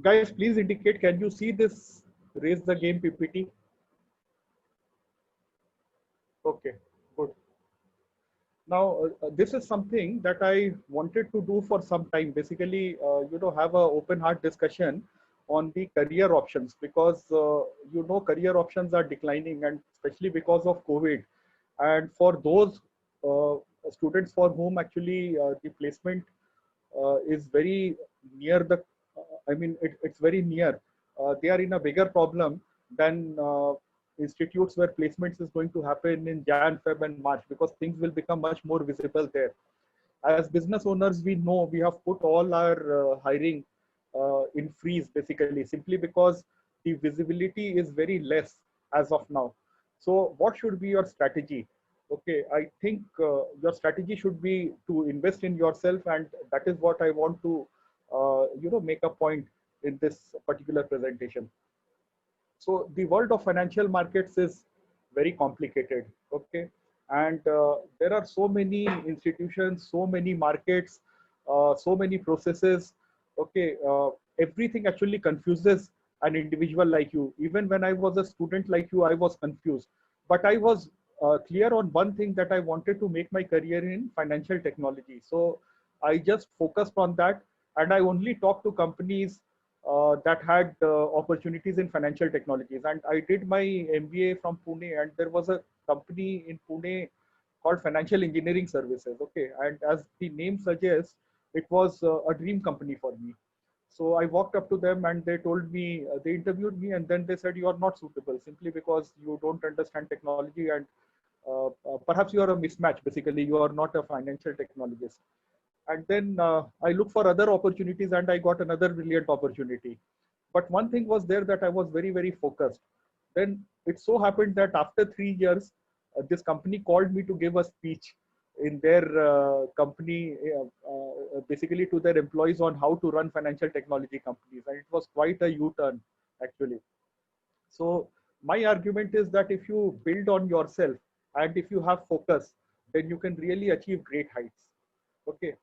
Guys, please indicate, can you see this raise the game PPT? Okay, good. Now, this is something that I wanted to do for some time. Basically, have a open heart discussion on the career options, because career options are declining, and especially because of COVID. And for those uh, students for whom actually the placement is very near it's very near. They are in a bigger problem than institutes where placements is going to happen in Jan, Feb, and March, because things will become much more visible there. As business owners, we know we have put all our hiring in freeze, basically, simply because the visibility is very less as of now. So what should be your strategy? Okay, I think your strategy should be to invest in yourself, and that is what I want to make a point in this particular presentation. So the world of financial markets is very complicated. Okay, and there are so many institutions, so many markets, so many processes. Okay, everything actually confuses an individual like you. Even when I was a student like you, I was confused, but I was clear on one thing, that I wanted to make my career in financial technology. So I just focused on that, and I only talked to companies that had opportunities in financial technologies. And I did my MBA from Pune, and there was a company in Pune called Financial Engineering Services. Okay, and as the name suggests, it was a dream company for me. So I walked up to them, and they told me, they interviewed me, and then they said, you are not suitable simply because you don't understand technology, and perhaps you are a mismatch. Basically, you are not a financial technologist. And then I looked for other opportunities, and I got another brilliant opportunity. But one thing was there, that I was very, very focused. Then it so happened that after 3 years, this company called me to give a speech in their company, basically to their employees, on how to run financial technology companies. And it was quite a U-turn, actually. So my argument is that if you build on yourself, and if you have focus, then you can really achieve great heights. Okay.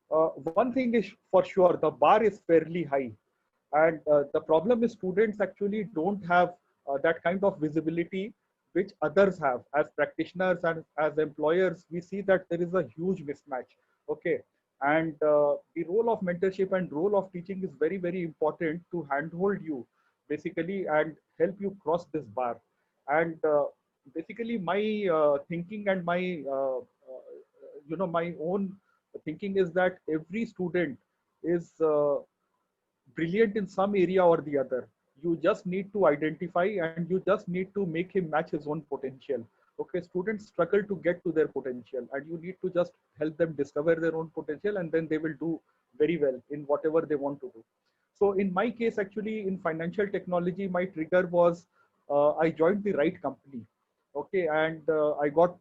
One thing is for sure, the bar is fairly high, and the problem is students actually don't have that kind of visibility which others have. As practitioners and as employers, we see that there is a huge mismatch. Okay, and the role of mentorship and role of teaching is very, very important to handhold you, basically, and help you cross this bar. And basically, my thinking and my my own thinking is that every student is brilliant in some area or the other. You just need to identify, and you just need to make him match his own potential. Okay, students struggle to get to their potential, and you need to just help them discover their own potential, and then they will do very well in whatever they want to do. So in my case, actually, in financial technology, my trigger was I joined the right company. Okay, and I got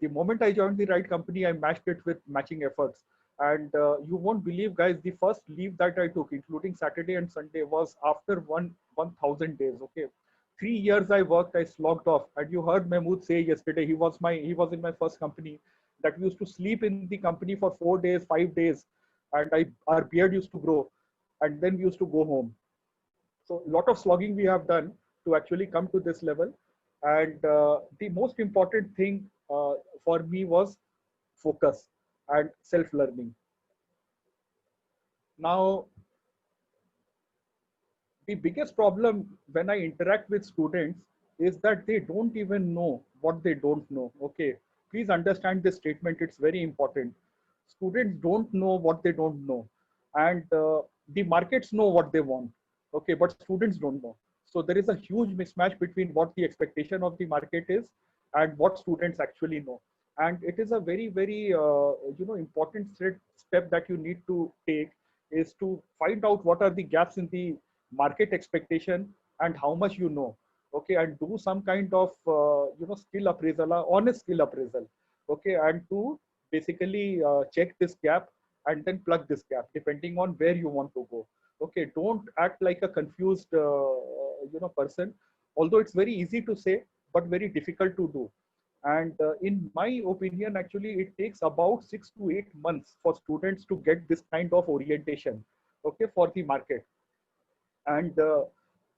the moment I joined the right company, I matched it with matching efforts. And you won't believe, guys, the first leave that I took, including Saturday and Sunday, was after 1,000 days. Okay, 3 years I worked, I slogged off. And you heard Mahmood say yesterday, he was in my first company, that we used to sleep in the company for 4 days, 5 days, and our beard used to grow, and then we used to go home. So a lot of slogging we have done to actually come to this level. And the most important thing for me was focus and self-learning. Now, the biggest problem when I interact with students is that they don't even know what they don't know. Okay, please understand this statement, it's very important. Students don't know what they don't know, and the markets know what they want. Okay, but students don't know. So there is a huge mismatch between what the expectation of the market is and what students actually know. And it is a very, very important step that you need to take, is to find out what are the gaps in the market expectation and how much you know. Okay, and do some kind of skill appraisal, honest skill appraisal. Okay, and to basically check this gap and then plug this gap depending on where you want to go. Okay, don't act like a confused person, although it's very easy to say but very difficult to do. And in my opinion, actually, it takes about 6 to 8 months for students to get this kind of orientation, okay, for the market. And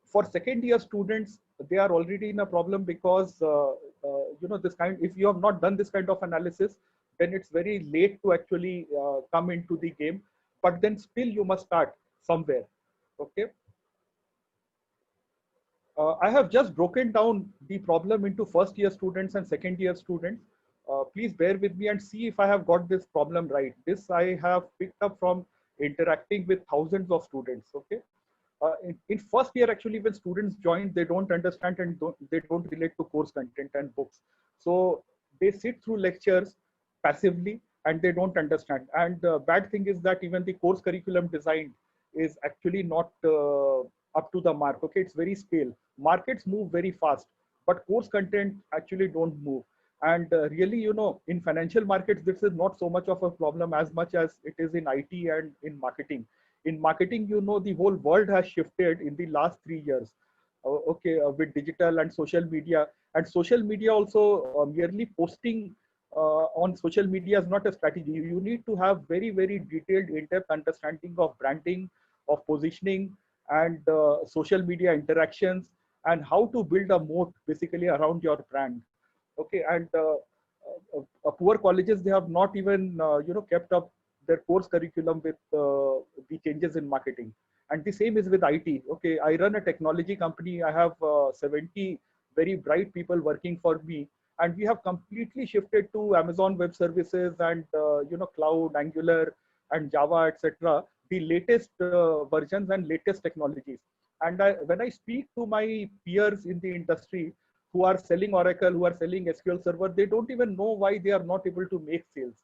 for second year students, they are already in a problem because this kind, if you have not done this kind of analysis, then it's very late to actually come into the game. But then still you must start somewhere. Okay. I have just broken down the problem into first year students and second year students. Please bear with me and see if I have got this problem right. This I have picked up from interacting with thousands of students. Okay. In first year, actually, when students join, they don't understand and they don't relate to course content and books. So they sit through lectures passively and they don't understand. And the bad thing is that even the course curriculum design is actually not up to the mark. Okay, it's very stale. Markets move very fast, but course content actually don't move. And really, in financial markets, this is not so much of a problem as much as it is in IT and in marketing. In marketing, the whole world has shifted in the last 3 years. Okay, with digital and social media. And social media also, merely posting on social media is not a strategy. You need to have very, very detailed, in-depth understanding of branding, of positioning, and social media interactions, and how to build a moat basically around your brand. Okay, and poor colleges, they have not even kept up their course curriculum with the changes in marketing. And the same is with IT. Okay, I run a technology company. I have 70 very bright people working for me, and we have completely shifted to Amazon Web Services and cloud, Angular, and Java, etc. The latest versions and latest technologies. And when I speak to my peers in the industry who are selling Oracle, who are selling SQL Server, they don't even know why they are not able to make sales.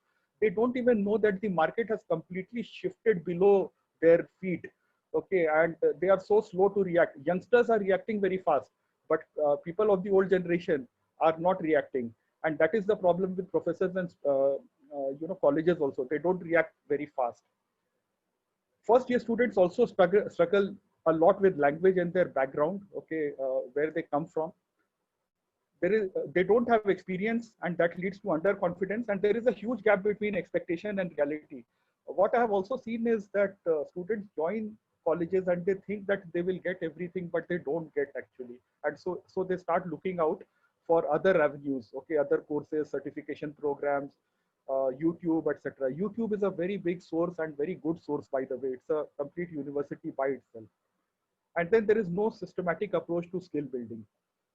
They don't even know that the market has completely shifted below their feet. Okay, and they are so slow to react. Youngsters are reacting very fast, but people of the old generation are not reacting, and that is the problem with professors and colleges also. They don't react very fast. First year students also struggle a lot with language and their background. Okay, where they come from. They don't have experience, and that leads to underconfidence, and there is a huge gap between expectation and reality. What I have also seen is that students join colleges and they think that they will get everything, but they don't get actually, and so they start looking out for other avenues. Okay, other courses, certification programs, YouTube, etc. YouTube is a very big source and very good source, by the way. It's a complete university by itself. And then there is no systematic approach to skill building.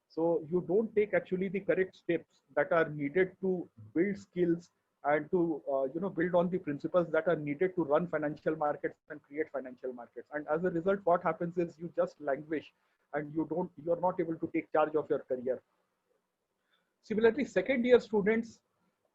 So you don't take actually the correct steps that are needed to build skills and to build on the principles that are needed to run financial markets and create financial markets. And as a result, what happens is you just languish and you're not able to take charge of your career. Similarly, second year students,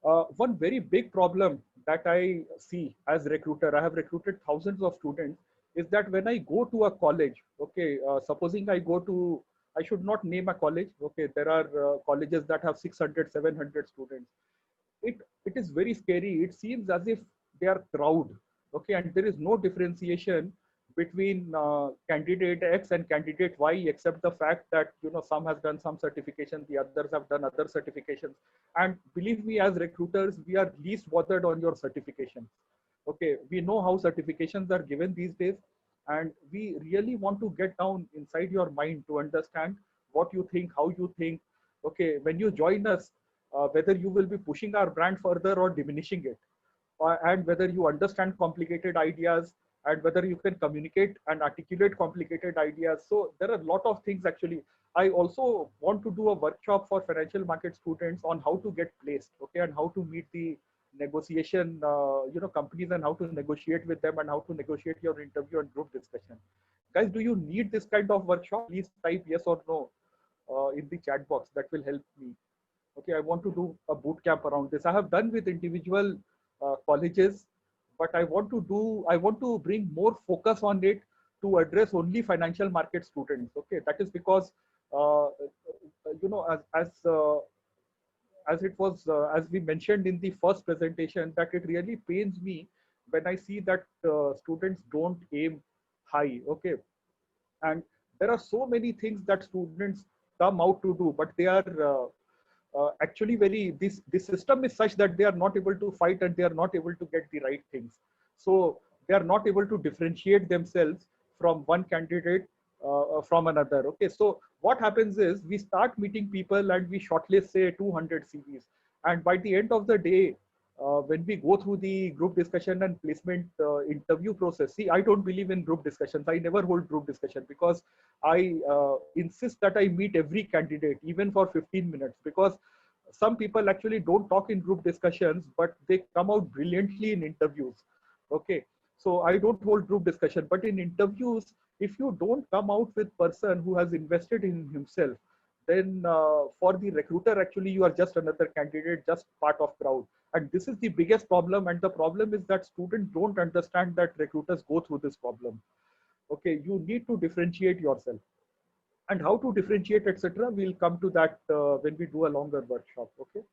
one very big problem that I see as recruiter, I have recruited thousands of students, is that when I go to a college, okay, supposing I should not name a college, okay, there are colleges that have 600, 700 students. It is very scary. It seems as if they are crowd, okay, and there is no differentiation between candidate X and candidate Y, except the fact that some has done some certification, the others have done other certifications. And believe me, as recruiters, we are least bothered on your certifications. Okay, we know how certifications are given these days, and we really want to get down inside your mind to understand what you think, how you think. Okay, when you join us, whether you will be pushing our brand further or diminishing it, and whether you understand complicated ideas, and whether you can communicate and articulate complicated ideas. So there are a lot of things actually. I also want to do a workshop for financial market students on how to get placed, okay, and how to meet the negotiation, companies, and how to negotiate with them, and how to negotiate your interview and group discussion. Guys, do you need this kind of workshop? Please type yes or no in the chat box. That will help me. Okay, I want to do a boot camp around this. I have done with individual colleges, but I want to bring more focus on it to address only financial market students. Okay, that is because as it was as we mentioned in the first presentation, that it really pains me when I see that students don't aim high. Okay, and there are so many things that students come out to do, but they are actually this system is such that they are not able to fight, and they are not able to get the right things. So they are not able to differentiate themselves from one candidate from another. Okay, so what happens is we start meeting people and we shortlist say 200 CVs, and by the end of the day, when we go through the group discussion and placement interview process, see, I don't believe in group discussions. I never hold group discussion because I insist that I meet every candidate, even for 15 minutes, because some people actually don't talk in group discussions, but they come out brilliantly in interviews. Okay, so I don't hold group discussion, but in interviews, if you don't come out with person who has invested in himself, then for the recruiter, actually, you are just another candidate, just part of crowd. And this is the biggest problem. And the problem is that students don't understand that recruiters go through this problem. Okay, you need to differentiate yourself, and how to differentiate, etc. We'll come to that when we do a longer workshop. Okay.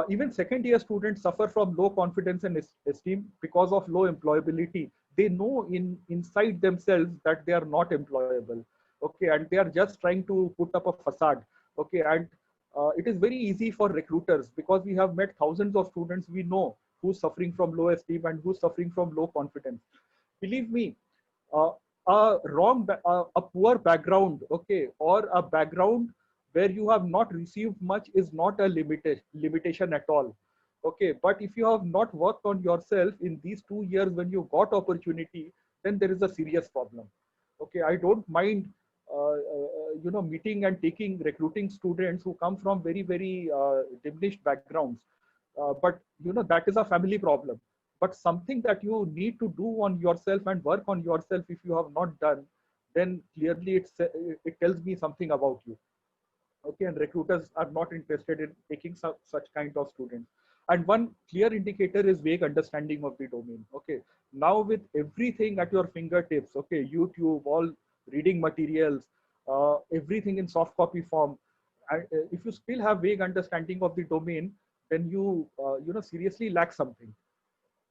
Even second year students suffer from low confidence and esteem because of low employability. They know inside themselves that they are not employable. Okay, and they are just trying to put up a facade. Okay, and it is very easy for recruiters because we have met thousands of students. We know who's suffering from low esteem and who's suffering from low confidence. Believe me, uh, a poor background, okay, or a background where you have not received much is not a limitation at all. Okay, but if you have not worked on yourself in these 2 years when you got opportunity, then there is a serious problem. Okay, I don't mind, meeting and taking recruiting students who come from very diminished backgrounds, but that is a family problem. But something that you need to do on yourself and work on yourself, if you have not done, then clearly it tells me something about you. Okay, and recruiters are not interested in taking such kind of students. And one clear indicator is vague understanding of the domain. Okay, now with everything at your fingertips, okay, YouTube, all reading materials, everything in soft copy form, and if you still have vague understanding of the domain, then you seriously lack something.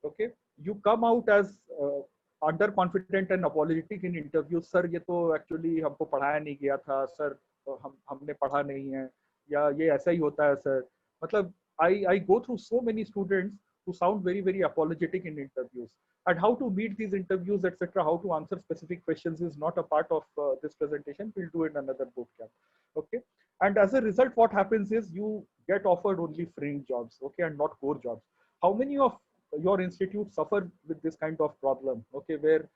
Okay, you come out as underconfident and apologetic in interviews. Sir, ये तो actually हमको पढ़ाया नहीं गया था sir, हमने पढ़ा नहीं है, या ये ऐसा ही होता है सर. मतलब I go through so many students who sound very apologetic in interviews, and how to meet these interviews, etc., how to answer specific questions is not a part of this presentation. We'll do it in another boot camp. Okay, and as a result, what happens is you get offered only fringe jobs, okay, and not core jobs. How many of your institute suffer with this kind of problem? Okay, where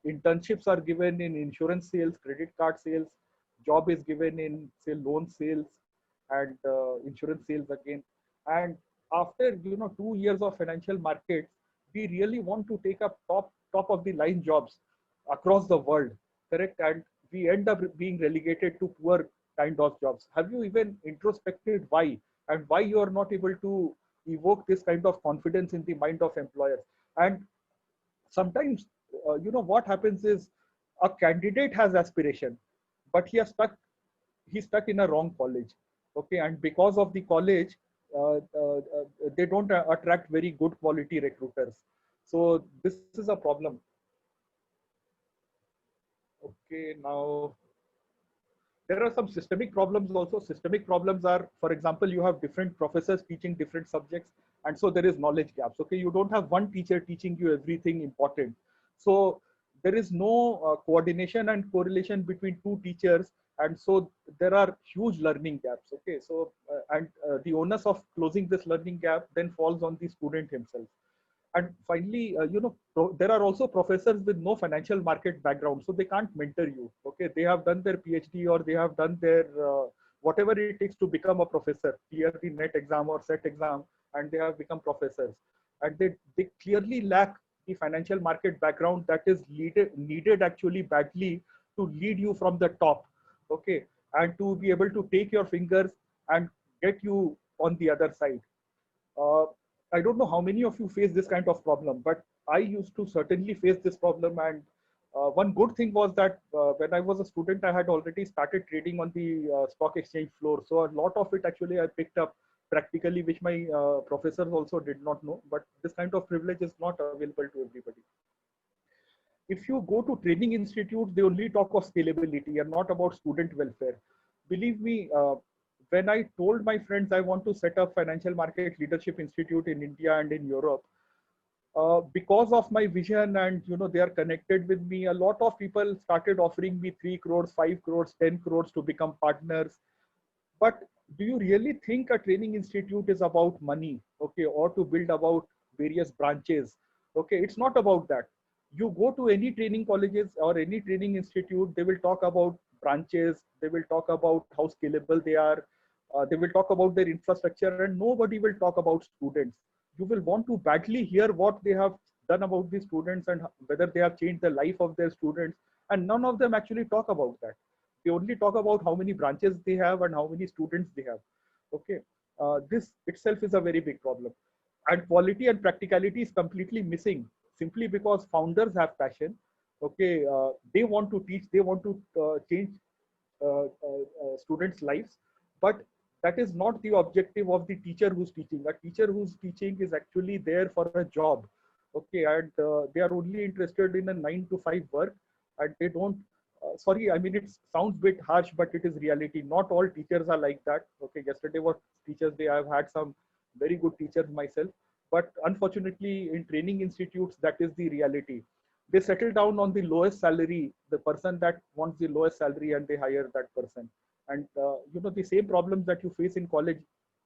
internships are given in insurance sales, credit card sales, job is given in say loan sales, and insurance sales again. And after 2 years of financial markets, we really want to take up top of the line jobs across the world, correct? And we end up being relegated to poor kind of jobs. Have you even introspected why, and why you are not able to evoke this kind of confidence in the mind of employers? And sometimes, what happens is a candidate has aspiration, but he's stuck in a wrong college. Okay, and because of the college, they don't attract very good quality recruiters. So this is a problem. Okay, now there are some systemic problems also. Systemic problems are, for example, you have different professors teaching different subjects, and so there is knowledge gaps. Okay, you don't have one teacher teaching you everything important. So there is no coordination and correlation between two teachers, and so there are huge learning gaps. Okay, so and the onus of closing this learning gap then falls on the student himself. And finally, there are also professors with no financial market background, so they can't mentor you. Okay, they have done their PhD, or they have done their whatever it takes to become a professor, clear the net exam or set exam, and they have become professors. And they clearly lack the financial market background that is needed actually badly to lead you from the top. Okay, and to be able to take your fingers and get you on the other side. uh, I don't know how many of you face this kind of problem, but I used to certainly face this problem. And one good thing was that when I was a student, I had already started trading on the stock exchange floor. So a lot of it actually I picked up practically, which my professors also did not know. But this kind of privilege is not available to everybody. If you go to training institutes, they only talk of scalability and not about student welfare. Believe me, when I told my friends I want to set up financial market leadership institute in India and in Europe, because of my vision, and they are connected with me, a lot of people started offering me 3 crores, 5 crores, 10 crores to become partners. But do you really think a training institute is about money, okay, or to build about various branches? Okay, it's not about that. You go to any training colleges or any training institute, they will talk about branches, they will talk about how scalable they are, they will talk about their infrastructure, and nobody will talk about students. You will want to badly hear what they have done about the students and whether they have changed the life of their students, and none of them actually talk about that. They only talk about how many branches they have and how many students they have. Okay, this itself is a very big problem, and quality and practicality is completely missing simply because founders have passion. Okay, they want to teach, they want to change students' lives, but that is not the objective of the teacher who's teaching. A teacher who's teaching is actually there for a job. Okay, and they are only interested in a 9 to 5 work, and they don't. Sorry, I mean, it sounds a bit harsh, but it is reality. Not all teachers are like that. Okay, yesterday was Teachers Day. I've had some very good teachers myself, but unfortunately, in training institutes, that is the reality. They settle down on the lowest salary, the person that wants the lowest salary, and they hire that person. And the same problems that you face in college,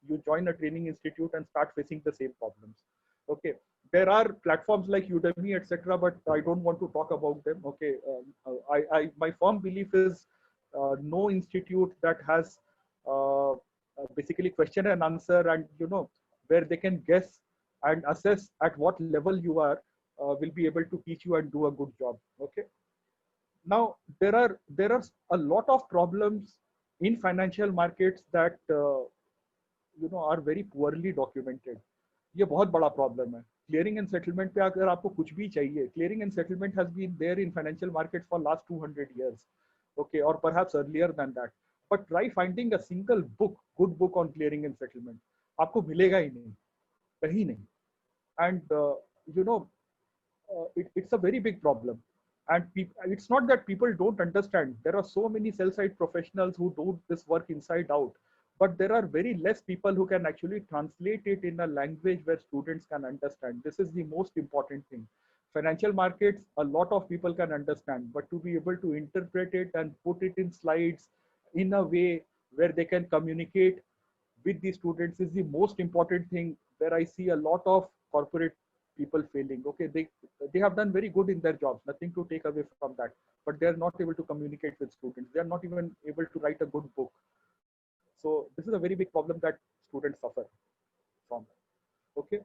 you join a training institute and start facing the same problems. Okay, there are platforms like Udemy, etc., but I don't want to talk about them. Okay, my firm belief is no institute that has basically question and answer, and where they can guess and assess at what level you are, will be able to teach you and do a good job. Okay, now there are a lot of problems in financial markets that are very poorly documented. ये बहुत बड़ा problem है. Clearing and settlement पे अगर आपको कुछ भी चाहिए, clearing and settlement has been there in financial markets for last 200 years, okay, or perhaps earlier than that. But try finding a single book, good book on clearing and settlement. आपको मिलेगा ही नहीं, कहीं नहीं. And you know it's a very big problem. And it's not that people don't understand. There are so many sell-side professionals who do this work inside out, but there are very less people who can actually translate it in a language where students can understand. This is the most important thing. Financial markets, a lot of people can understand, but to be able to interpret it and put it in slides in a way where they can communicate with the students is the most important thing, where I see a lot of corporate people failing. Okay, they have done very good in their jobs, nothing to take away from that, but they are not able to communicate with students. They are not even able to write a good book. So this is a very big problem that students suffer from. Okay,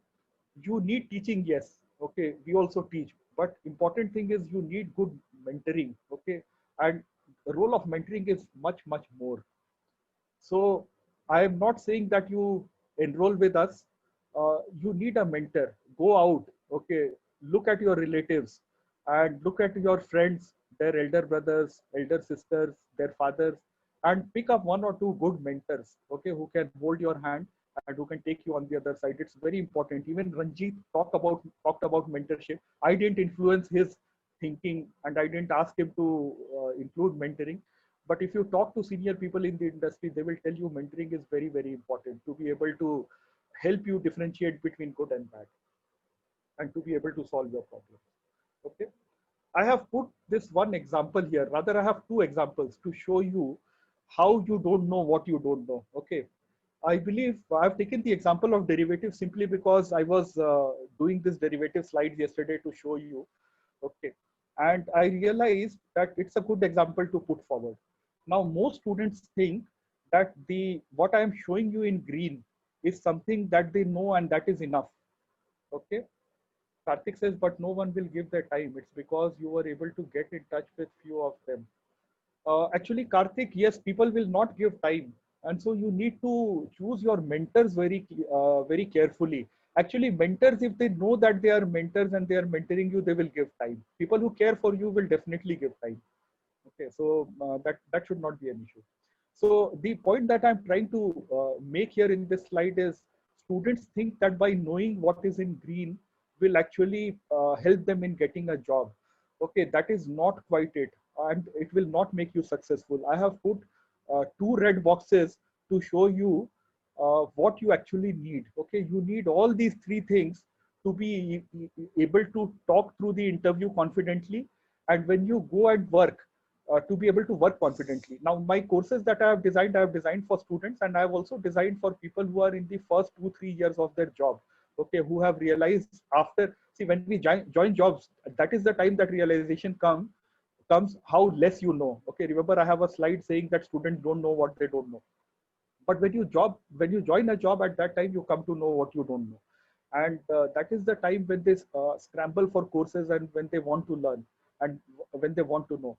you need teaching, yes. Okay, we also teach, but important thing is you need good mentoring. Okay, and the role of mentoring is much more. So I am not saying that you enroll with us. You need a mentor. Go out, okay, look at your relatives and look at your friends, their elder brothers, elder sisters, their fathers, and pick up one or two good mentors, okay, who can hold your hand and who can take you on the other side. It's very important. Even Ranjit talked about mentorship. I didn't influence his thinking, and I didn't ask him to include mentoring. But if you talk to senior people in the industry, they will tell you mentoring is very important to be able to help you differentiate between good and bad, and to be able to solve your problems. Okay, I have put this one example here. Rather, I have two examples to show you how you don't know what you don't know. Okay, I believe I've taken the example of derivatives simply because I was doing this derivative slides yesterday to show you. Okay, and I realized that it's a good example to put forward. Now, most students think that what I am showing you in green is something that they know and that is enough. Okay, Karthik says, but no one will give their time. It's because you were able to get in touch with few of them. Actually, Karthik, yes, people will not give time, and so you need to choose your mentors very carefully. Actually, mentors, if they know that they are mentors and they are mentoring you, they will give time. People who care for you will definitely give time. Okay, so that should not be an issue. So the point that I'm trying to make here in this slide is, students think that by knowing what is in green will actually help them in getting a job. Okay, that is not quite it, and it will not make you successful. I have put two red boxes to show you what you actually need. Okay, you need all these three things to be able to talk through the interview confidently, and when you go and work, to be able to work confidently. Now, my courses that I have designed for students, and I have also designed for people who are in the first 2-3 years of their job. Okay, who have realized after, see, when we join jobs, that is the time that realization comes how less you know. Okay, remember I have a slide saying that students don't know what they don't know. But when you join a job, at that time you come to know what you don't know, and that is the time when they scramble for courses, and when they want to learn, and when they want to know.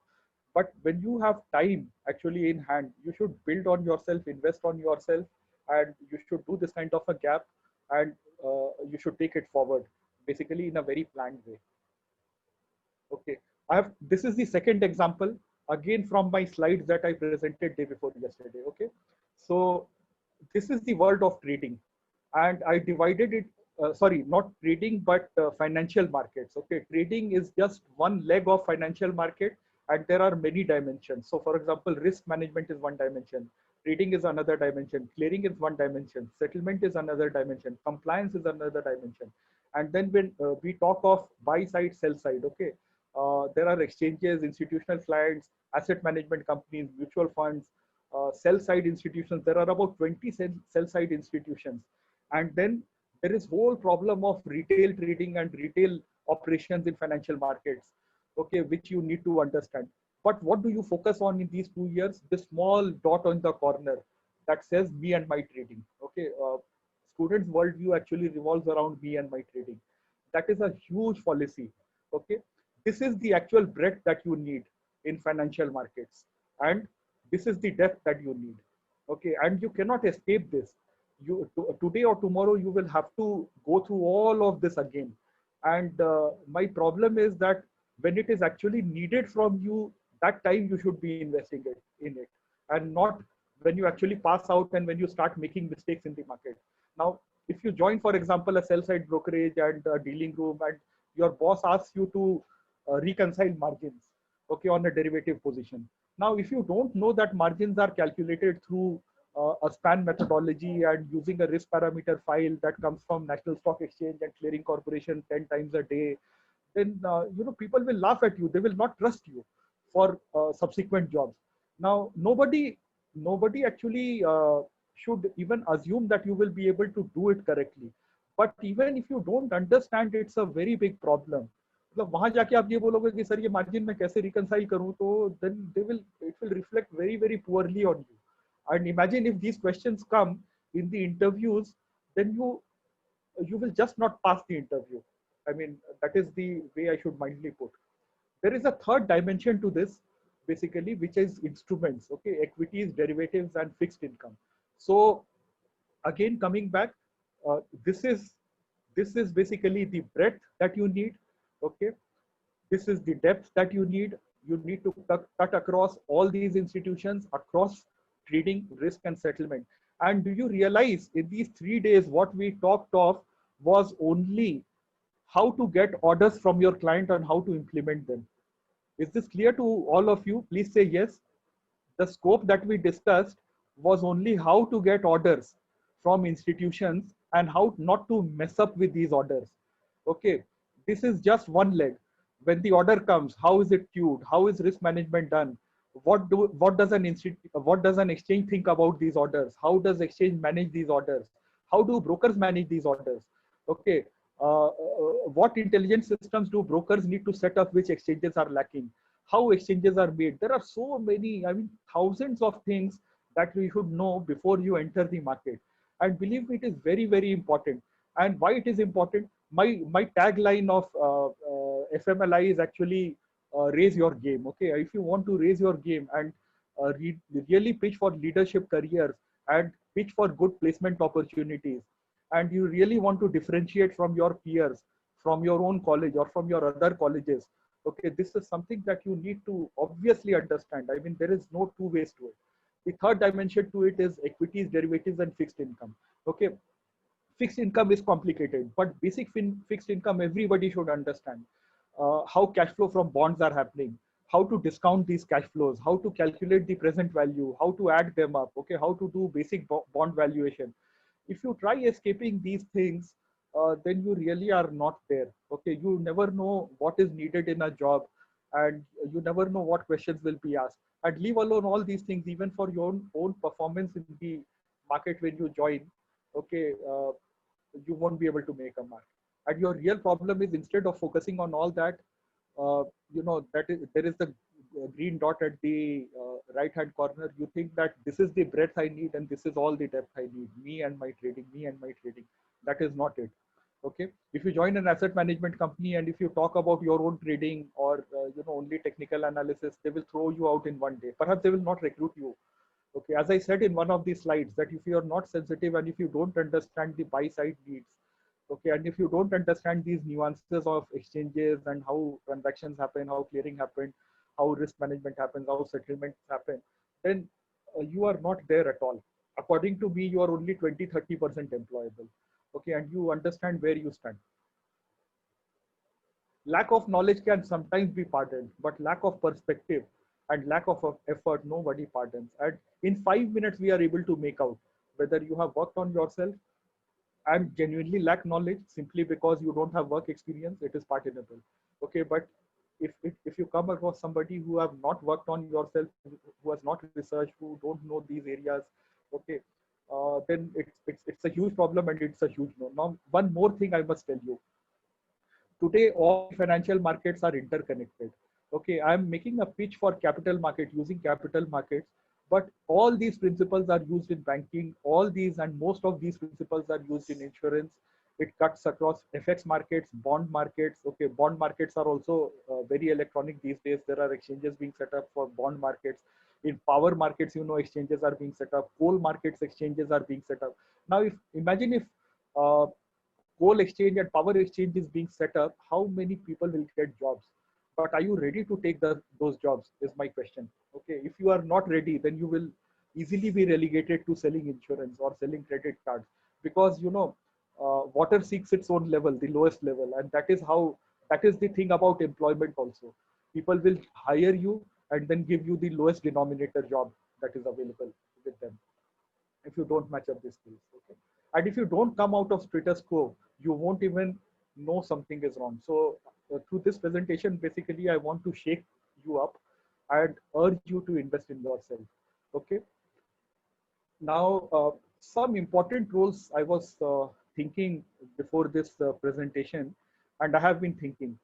But when you have time actually in hand, you should build on yourself, invest on yourself, and you should do this kind of a gap, and you should take it forward, basically in a very planned way. Okay, this is the second example, again from my slides that I presented day before yesterday. Okay, so this is the world of trading, and I divided it, sorry, not trading, but financial markets. Okay, trading is just one leg of financial market, and there are many dimensions. So for example, risk management is one dimension, trading is another dimension, clearing is one dimension, settlement is another dimension, compliance is another dimension. And then when we talk of buy side, sell side, okay, there are exchanges, institutional clients, asset management companies, mutual funds, sell side institutions. There are about 20 sell side institutions. And then there is whole problem of retail trading and retail operations in financial markets, okay, which you need to understand. But what do you focus on in these 2 years? The small dot on the corner that says me and my trading. Okay, students' worldview actually revolves around me and my trading. That is a huge policy. Okay, this is the actual breadth that you need in financial markets, and this is the depth that you need. Okay, and you cannot escape this. Today or tomorrow you will have to go through all of this again. And my problem is that when it is actually needed from you, that time you should be investing in it, and not when you actually pass out and when you start making mistakes in the market. Now, if you join, for example, a sell side brokerage and a dealing room, and your boss asks you to reconcile margins, okay, on a derivative position. Now, if you don't know that margins are calculated through a span methodology and using a risk parameter file that comes from National Stock Exchange and Clearing Corporation 10 times a day, then people will laugh at you. They will not trust you for subsequent jobs. Now, nobody actually should even assume that you will be able to do it correctly. But even if you don't understand, it's a very big problem. मतलब वहां जाके आप ये बोलोगे कि sir ये margin मैं कैसे रिकंसाइल करूं, तो then it will reflect very very poorly on you. And imagine if these questions come in the interviews, then you will just not pass the interview. I mean, that is the way I should mildly put. There is a third dimension to this, basically, which is instruments, okay, equities, derivatives, and fixed income. So again, coming back, uh, this is this is basically the breadth that you need, okay. This is the depth that you need. You need to cut across all these institutions, across trading, risk, and settlement. And do you realize in these 3 days, what we talked of was only how to get orders from your client and how to implement them. Is this clear to all of you? Please say yes. The scope that we discussed was only how to get orders from institutions and how not to mess up with these orders. Okay, this is just one leg. When the order comes, how is it queued? How is risk management done? What does an exchange think about these orders? How does exchange manage these orders? How do brokers manage these orders? Okay, what intelligence systems do brokers need to set up which exchanges are lacking? How exchanges are made? There are so many, I mean, thousands of things that you should know before you enter the market. And believe me, it is very, very important. And why it is important? My tagline of FMLI is actually raise your game. Okay, if you want to raise your game and really pitch for leadership careers and pitch for good placement opportunities, and you really want to differentiate from your peers, from your own college or from your other colleges, okay, this is something that you need to obviously understand. I mean, there is no two ways to it. The third dimension to it is equities, derivatives, and fixed income. Okay, fixed income is complicated, but basic fixed income everybody should understand. How cash flow from bonds are happening, how to discount these cash flows, how to calculate the present value, how to add them up, okay, how to do basic bond valuation. If you try escaping these things, then you really are not there. Okay, you never know what is needed in a job, and you never know what questions will be asked. And leave alone all these things, even for your own performance in the market when you join. Okay, you won't be able to make a mark. And your real problem is, instead of focusing on all that, uh, that is, there is the green dot at the right hand corner. You think that this is the breadth I need and this is all the depth I need. Me and my trading, me and my trading. That is not it. Okay, if you join an asset management company and if you talk about your own trading or only technical analysis, they will throw you out in one day. Perhaps they will not recruit you. Okay, as I said in one of the slides, that if you are not sensitive and if you don't understand the buy side needs, okay, and if you don't understand these nuances of exchanges and how transactions happen, how clearing happened, how risk management happens, how settlements happen, then you are not there at all. According to me, you are only 20-30% employable. Okay, and you understand where you stand. Lack of knowledge can sometimes be pardoned, but lack of perspective and lack of effort, nobody pardons. And in 5 minutes, we are able to make out whether you have worked on yourself and genuinely lack knowledge simply because you don't have work experience. It is pardonable. Okay, but if you come across somebody who have not worked on yourself, who has not researched, who don't know these areas, okay, then it's a huge problem and it's a huge no. Now, one more thing I must tell you. Today, all financial markets are interconnected. Okay, I'm making a pitch for capital market using capital markets, but all these principles are used in banking. All these and most of these principles are used in insurance. It cuts across FX markets, bond markets. Okay, bond markets are also very electronic these days. There are exchanges being set up for bond markets. In power markets, exchanges are being set up. Coal markets exchanges are being set up. Now, if imagine if uh, coal exchange and power exchange is being set up, how many people will get jobs? But are you ready to take those jobs is my question. Okay, if you are not ready, then you will easily be relegated to selling insurance or selling credit cards, because water seeks its own level, the lowest level. And that is the thing about employment also. People will hire you and then give you the lowest denominator job that is available with them if you don't match up these skills. Okay, and if you don't come out of status quo, you won't even know something is wrong. So through this presentation, basically I want to shake you up and urge you to invest in yourself. Okay, now some important roles I was thinking before this presentation, and I have been thinking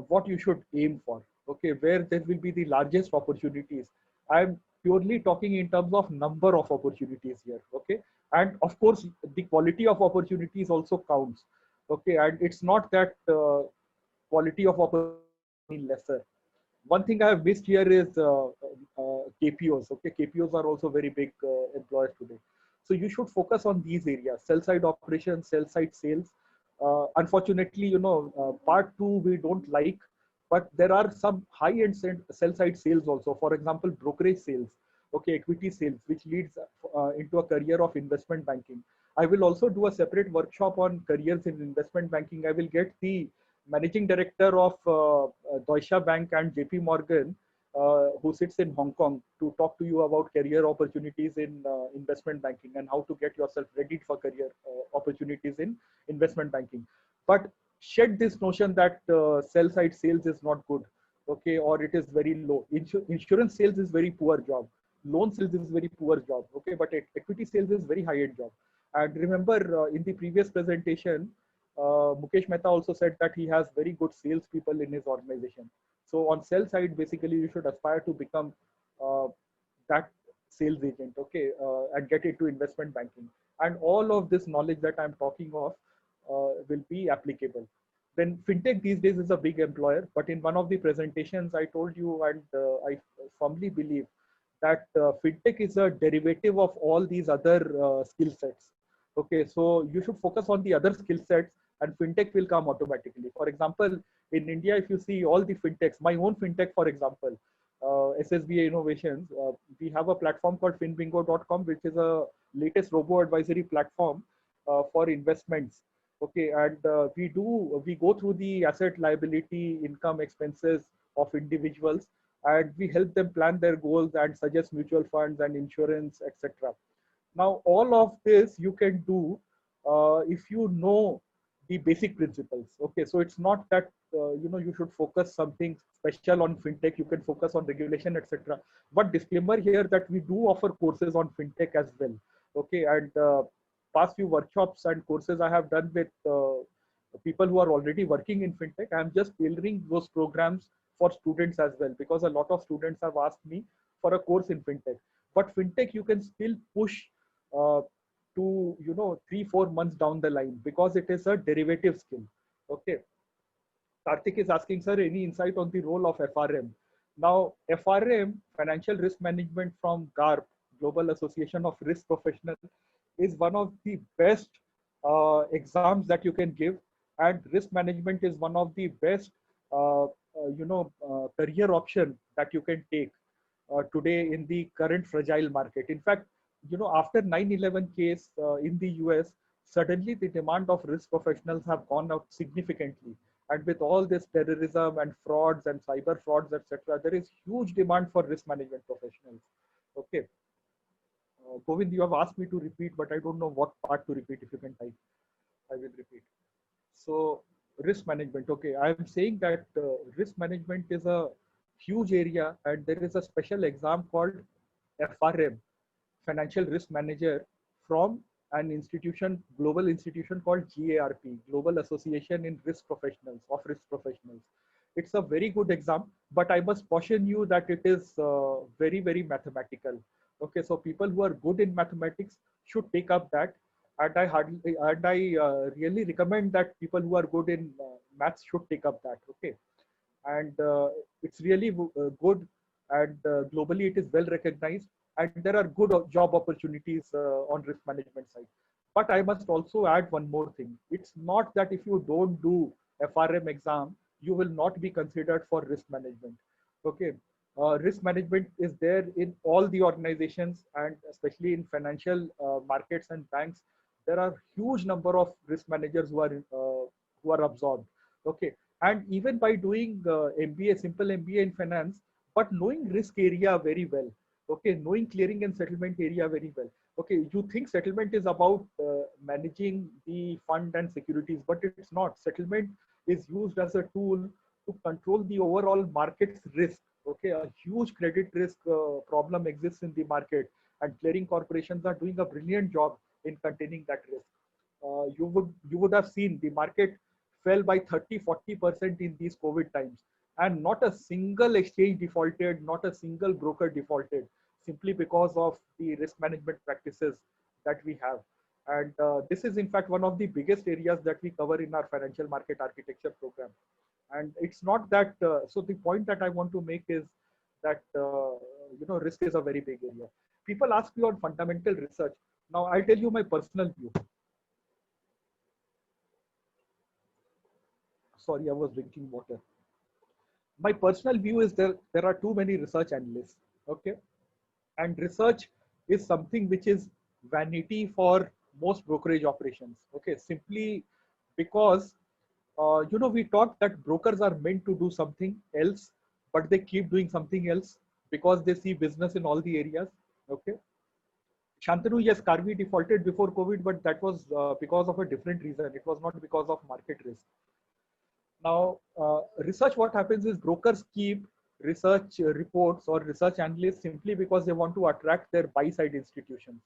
what you should aim for. Okay, where there will be the largest opportunities. I'm purely talking in terms of number of opportunities here. Okay, and of course the quality of opportunities also counts. Okay, and it's not that quality of opportunity lesser. One thing I have missed here is KPOs. Okay, KPOs are also very big employers today. So you should focus on these areas: sell side operations, sell side sales. Unfortunately, part two we don't like, but there are some high end sell side sales also. For example, brokerage sales, okay, equity sales, which leads into a career of investment banking. I will also do a separate workshop on careers in investment banking. I will get the managing director of Deutsche Bank and JP Morgan, who sits in Hong Kong, to talk to you about career opportunities in investment banking and how to get yourself ready for career opportunities in investment banking. But shed this notion that sell side sales is not good, okay, or it is very low. Insurance sales is very poor job. Loan sales is very poor job, okay, but equity sales is very high end job. And remember, in the previous presentation, Mukesh Mehta also said that he has very good salespeople in his organization. So on sell side, basically, you should aspire to become uh, that sales agent, okay, and get into investment banking. And all of this knowledge that I'm talking of will be applicable. Then fintech these days is a big employer, but in one of the presentations, I told you, and I firmly believe that fintech is a derivative of all these other skill sets. Okay, so you should focus on the other skill sets and fintech will come automatically. For example, in India, if you see all the fintechs, my own fintech, for example, SSBA Innovations, we have a platform called finbingo.com, which is a latest robo advisory platform for investments. Okay, and we go through the asset, liability, income, expenses of individuals, and we help them plan their goals and suggest mutual funds and insurance, etc. Now, all of this you can do if you know the basic principles. Okay, so it's not that you should focus something special on fintech. You can focus on regulation, etc. But disclaimer here that we do offer courses on fintech as well. Okay, and past few workshops and courses I have done with people who are already working in fintech. I'm just tailoring those programs for students as well, because a lot of students have asked me for a course in fintech. But fintech you can still push uh, to 3-4 months down the line, because it is a derivative skill. Okay, Karthik is asking, sir, any insight on the role of FRM? Now, FRM, Financial Risk Management from GARP, Global Association of Risk Professionals, is one of the best exams that you can give, and risk management is one of the best career option that you can take today in the current fragile market. In fact, after 9/11 case in the US, suddenly the demand of risk professionals have gone up significantly. And with all this terrorism and frauds and cyber frauds, etc., there is huge demand for risk management professionals. Okay. Govind, you have asked me to repeat, but I don't know what part to repeat. If you can type, I will repeat. So risk management. Okay, I am saying that risk management is a huge area, and there is a special exam called FRM, Financial Risk Manager, from an institution, global institution called GARP, Global Association in Risk Professionals of Risk Professionals. It's a very good exam, but I must caution you that it is very, very mathematical. Okay, so people who are good in mathematics should take up that, and I really recommend that people who are good in maths should take up that. Okay, and it's really good, and globally it is well recognized, and there are good job opportunities on risk management side. But I must also add one more thing. It's not that if you don't do FRM exam, you will not be considered for risk management. Okay, risk management is there in all the organizations, and especially in financial markets and banks. There are huge number of risk managers who are absorbed. Okay, and even by doing MBA, simple MBA in finance, but knowing risk area very well. Okay, knowing clearing and settlement area very well. Okay, you think settlement is about managing the fund and securities, but it's not. Settlement is used as a tool to control the overall market's risk. Okay, a huge credit risk problem exists in the market, and clearing corporations are doing a brilliant job in containing that risk. You would have seen the market fell by 30-40% in these COVID times, and not a single exchange defaulted, not a single broker defaulted, simply because of the risk management practices that we have. And this is in fact one of the biggest areas that we cover in our financial market architecture program. And it's not that, so the point that I want to make is that, risk is a very big area. People ask me on fundamental research. Now I'll tell you my personal view. Sorry, I was drinking water. My personal view is there are too many research analysts. Okay, and research is something which is vanity for most brokerage operations. Okay, simply because we thought that brokers are meant to do something else, but they keep doing something else because they see business in all the areas. Okay, Shantanu, yes, Karvi defaulted before COVID, but that was because of a different reason. It was not because of market risk. Now, research, what happens is brokers keep research reports or research analysts simply because they want to attract their buy-side institutions.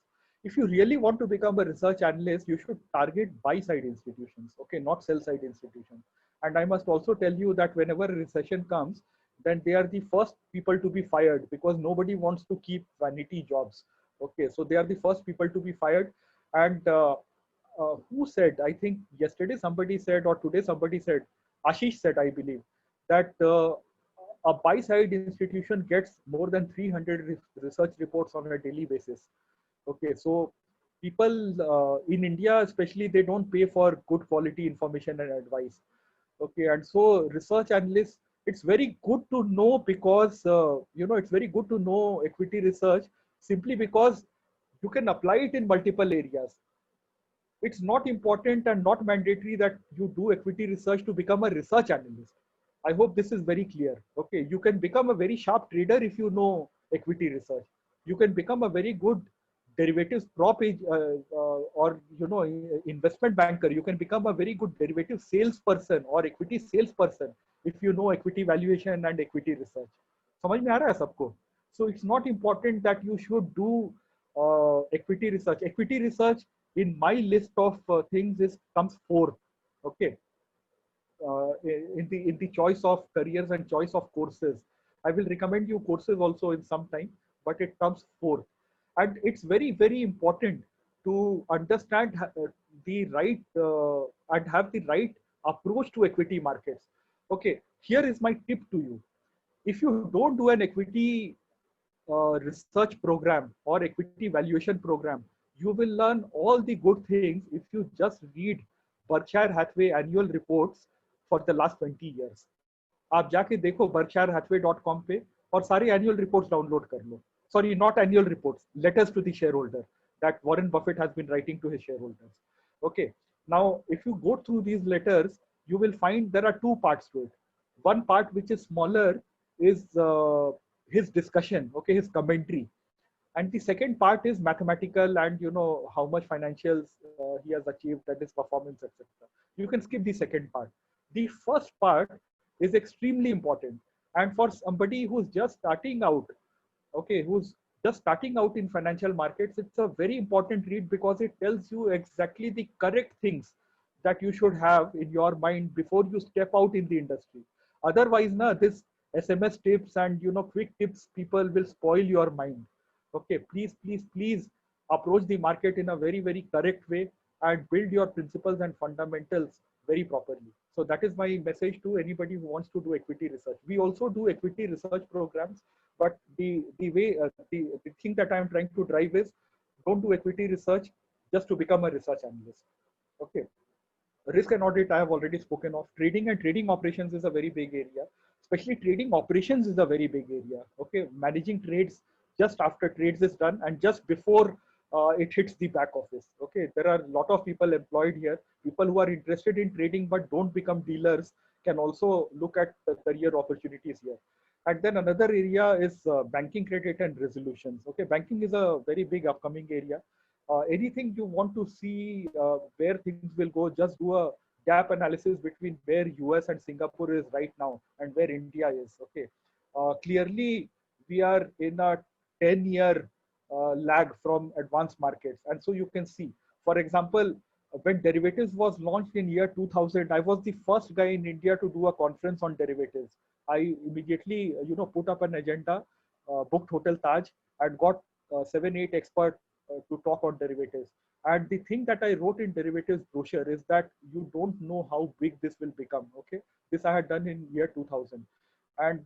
If you really want to become a research analyst, you should target buy-side institutions, okay, not sell-side institutions. And I must also tell you that whenever a recession comes, then they are the first people to be fired, because nobody wants to keep vanity jobs. Okay, so they are the first people to be fired. And who said, I think yesterday somebody said, or today somebody said, Ashish said, I believe, that a buy-side institution gets more than 300 research reports on a daily basis. Okay, so people in India, especially, they don't pay for good quality information and advice. Okay, and so research analysts, it's very good to know, because it's very good to know equity research, simply because you can apply it in multiple areas. It's not important and not mandatory that you do equity research to become a research analyst. I hope this is very clear. Okay, you can become a very sharp trader if you know equity research. You can become a very good derivatives prop or investment banker, you can become a very good derivative salesperson or equity salesperson if you know equity valuation and equity research. समझ में आ रहा है सबको? So it's not important that you should do equity research. Equity research in my list of things is comes fourth. Okay, in the choice of careers and choice of courses. I will recommend you courses also in some time, but it comes fourth. And it's very important to understand the right and have the right approach to equity markets. Okay, here is my tip to you. If you don't do an equity research program or equity valuation program, you will learn all the good things if you just read Berkshire Hathaway annual reports for the last 20 years. आप जाके देखो berkshirehathaway.com पे और सारे annual reports download कर लो. Sorry, not annual reports, letters to the shareholder that Warren Buffett has been writing to his shareholders. Okay, now if you go through these letters, you will find there are two parts to it. One part which is smaller is his discussion, okay, his commentary, and the second part is mathematical and how much financials he has achieved and his performance, etc. You can skip the second part. The first part is extremely important, and for somebody who's just starting out, okay, who's just starting out in financial markets, it's a very important read because it tells you exactly the correct things that you should have in your mind before you step out in the industry. Otherwise, this SMS tips and quick tips people will spoil your mind. Okay, please approach the market in a very correct way and build your principles and fundamentals very properly. So that is my message to anybody who wants to do equity research. We also do equity research programs, but the thing that I'm trying to drive is don't do equity research just to become a research analyst. Okay. Risk and audit I have already spoken of. Trading and trading operations is a very big area. Especially trading operations is a very big area. Okay, managing trades just after trades is done and just before it hits the back office. Okay, there are a lot of people employed here. People who are interested in trading but don't become dealers can also look at the career opportunities here. And then another area is banking credit and resolutions. Okay, banking is a very big upcoming area. Anything you want to see where things will go, just do a gap analysis between where US and Singapore is right now and where India is. Okay, clearly we are in a 10-year lag from advanced markets, and so you can see, for example, when derivatives was launched in year 2000, I was the first guy in India to do a conference on derivatives. I immediately put up an agenda, booked Hotel Taj, and got 7-8 experts to talk on derivatives. And the thing that I wrote in derivatives brochure is that you don't know how big this will become. Okay, this I had done in year 2000. And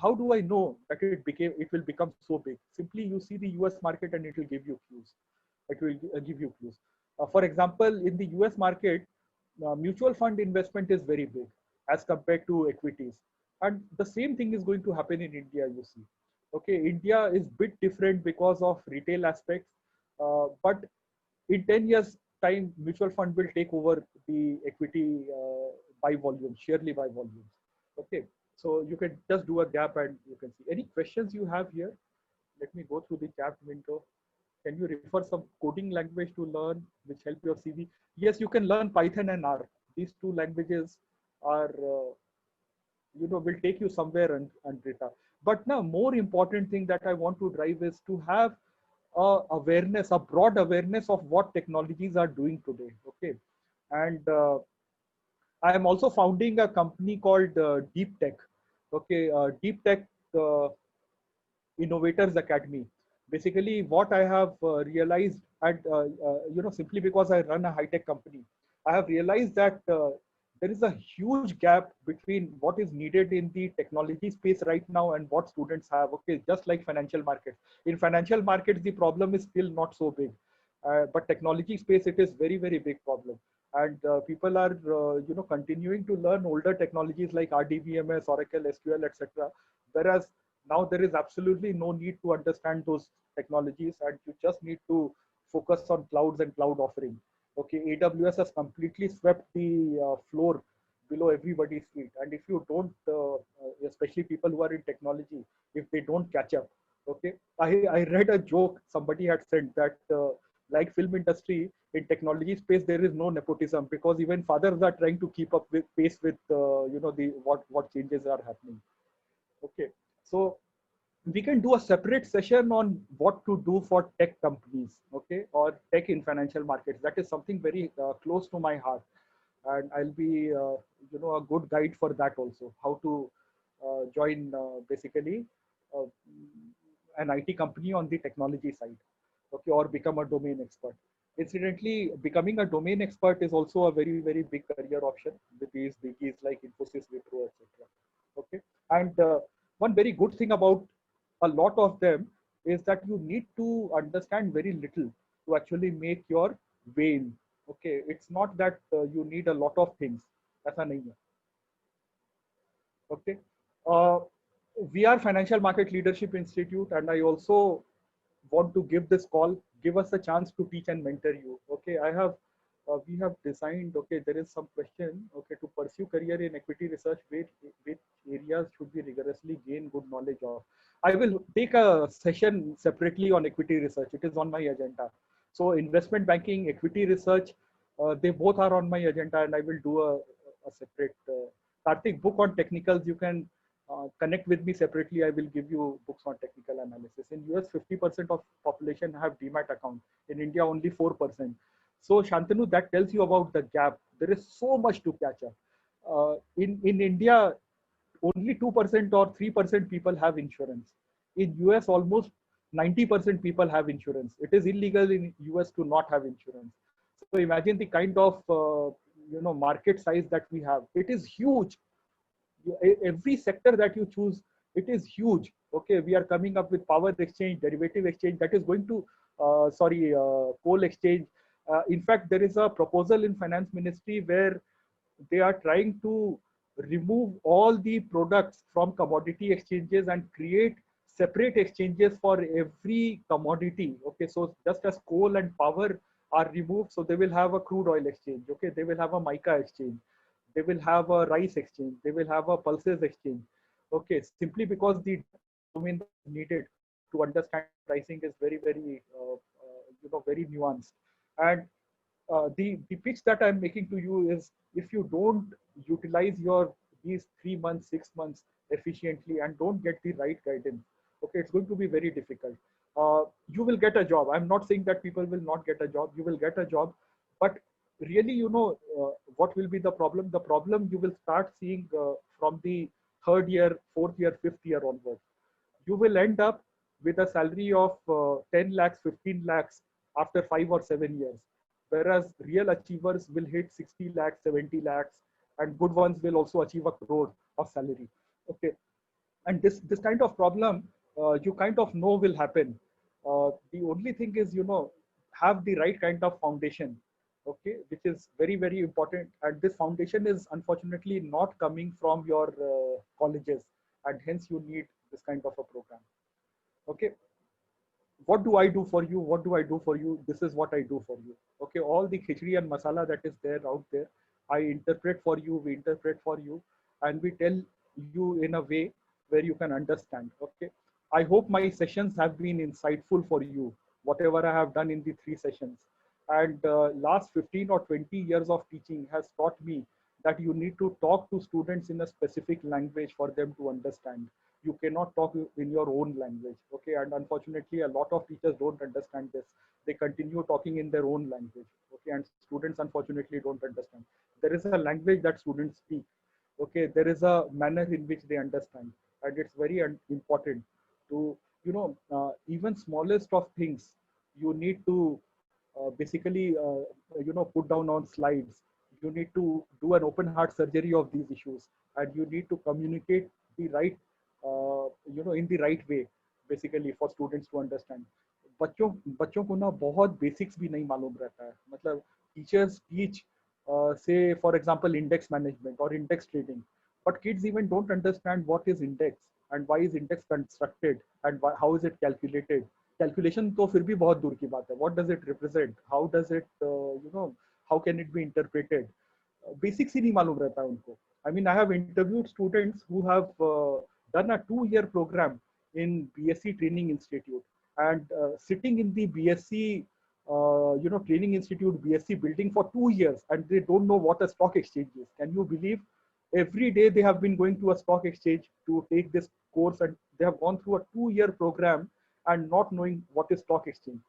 how do I know that it will become so big? Simply you see the US market and it will give you clues. It will give you clues. For example, in the US market, mutual fund investment is very big as compared to equities. And the same thing is going to happen in India, you see. Okay, India is bit different because of retail aspects, but in 10 years time, mutual fund will take over the equity by volume, surely by volumes. Okay, so you can just do a gap and you can see. Any questions you have here? Let me go through the chat window. Can you refer some coding language to learn which help your CV? Yes, you can learn Python and R. These two languages are will take you somewhere and data. But now more important thing that I want to drive is to have awareness, a broad awareness of what technologies are doing today. Okay, and I am also founding a company called Deep Tech. Okay, Deep Tech Innovators Academy. Basically, what I have realized, and simply because I run a high-tech company, I have realized that there is a huge gap between what is needed in the technology space right now and what students have. Okay, just like financial markets. In financial markets, the problem is still not so big, but technology space, it is very big problem. And people are continuing to learn older technologies like RDBMS, Oracle, SQL, etc. Whereas now there is absolutely no need to understand those technologies, and you just need to focus on clouds and cloud offering. Okay, AWS has completely swept the floor below everybody's feet, and if you don't, especially people who are in technology, if they don't catch up, okay, I read a joke somebody had said that like film industry, in technology space there is no nepotism because even fathers are trying to keep up with pace with the what changes are happening. Okay, so we can do a separate session on what to do for tech companies, okay, or tech in financial markets. That is something very close to my heart, and I'll be a good guide for that also. How to join basically uh, an IT company on the technology side, okay, or become a domain expert. Incidentally, becoming a domain expert is also a very big career option with these biggies like Infosys, Wipro, etc. Okay, and one very good thing about a lot of them is that you need to understand very little to actually make your way in. Okay, it's not that you need a lot of things. ऐसा नहीं है. Okay, uh, we are Financial Market Leadership Institute, and I also want to give this call. Give us a chance to teach and mentor you. Okay, we have designed. Okay, there is some question. Okay, to pursue career in equity research, which areas should we rigorously gain good knowledge of? I will take a session separately on equity research. It is on my agenda. So investment banking, equity research, they both are on my agenda, and I will do a separate. Karthik, book on technicals. You can connect with me separately. I will give you books on technical analysis. In US, 50% of population have Demat account. In India, only 4%. So Shantanu, that tells you about the gap. There is so much to catch up. In India, only 2% or 3% people have insurance. In US, almost 90% people have insurance. It is illegal in US to not have insurance. So imagine the kind of market size that we have. It is huge. Every sector that you choose, it is huge. Okay, we are coming up with power exchange, derivative exchange, that is going to coal exchange. In fact, there is a proposal in finance ministry where they are trying to remove all the products from commodity exchanges and create separate exchanges for every commodity. Okay, so just as coal and power are removed, so they will have a crude oil exchange. Okay, they will have a mica exchange, they will have a rice exchange, they will have a pulses exchange. Okay, simply because the domain needed to understand pricing is very nuanced. And the pitch that I'm making to you is, if you don't utilize your these 3 months, 6 months efficiently and don't get the right guidance, okay, it's going to be very difficult. You will get a job. I'm not saying that people will not get a job. You will get a job, but really, what will be the problem? The problem you will start seeing from the third year, fourth year, fifth year onwards. You will end up with a salary of 10 lakhs, 15 lakhs after 5 or 7 years. Whereas real achievers will hit 60 lakhs, 70 lakhs, and good ones will also achieve a crore of salary. Okay. And this kind of problem, you kind of know will happen. The only thing is, have the right kind of foundation, okay, which is very important. And this foundation is unfortunately not coming from your colleges, and hence you need this kind of a program. Okay, what do I do for you? What do I do for you? This is what I do for you. Okay, all the khichdi and masala that is there out there, I interpret for you, we interpret for you, and we tell you in a way where you can understand. Okay, I hope my sessions have been insightful for you, whatever I have done in the 3 sessions. And last 15 or 20 years of teaching has taught me that you need to talk to students in a specific language for them to understand. You cannot talk in your own language. Okay, and unfortunately a lot of teachers don't understand this. They continue talking in their own language. Okay, and students unfortunately don't understand. There is a language that students speak. Okay, there is a manner in which they understand, and it's very important to, even smallest of things, you need to basically put down on slides. You need to do an open heart surgery of these issues, and you need to communicate the right in the right way, basically for students to understand. बच्चों बच्चों को ना बहुत basics भी नहीं मालूम रहता है. मतलब teachers teach say for example index management or index trading, but kids even don't understand what is index and why is index constructed and how is it calculated. Calculation तो फिर भी बहुत दूर की बात है. What does it represent? How does it how can it be interpreted? Basics ही नहीं मालूम रहता है उनको. I mean, I have interviewed students who have done a 2-year program in BSc Training Institute, and sitting in the BSc Training Institute BSc building for 2 years, and they don't know what a stock exchange is. Can you believe? Every day they have been going to a stock exchange to take this course, and they have gone through a 2 year program and not knowing what is stock exchange.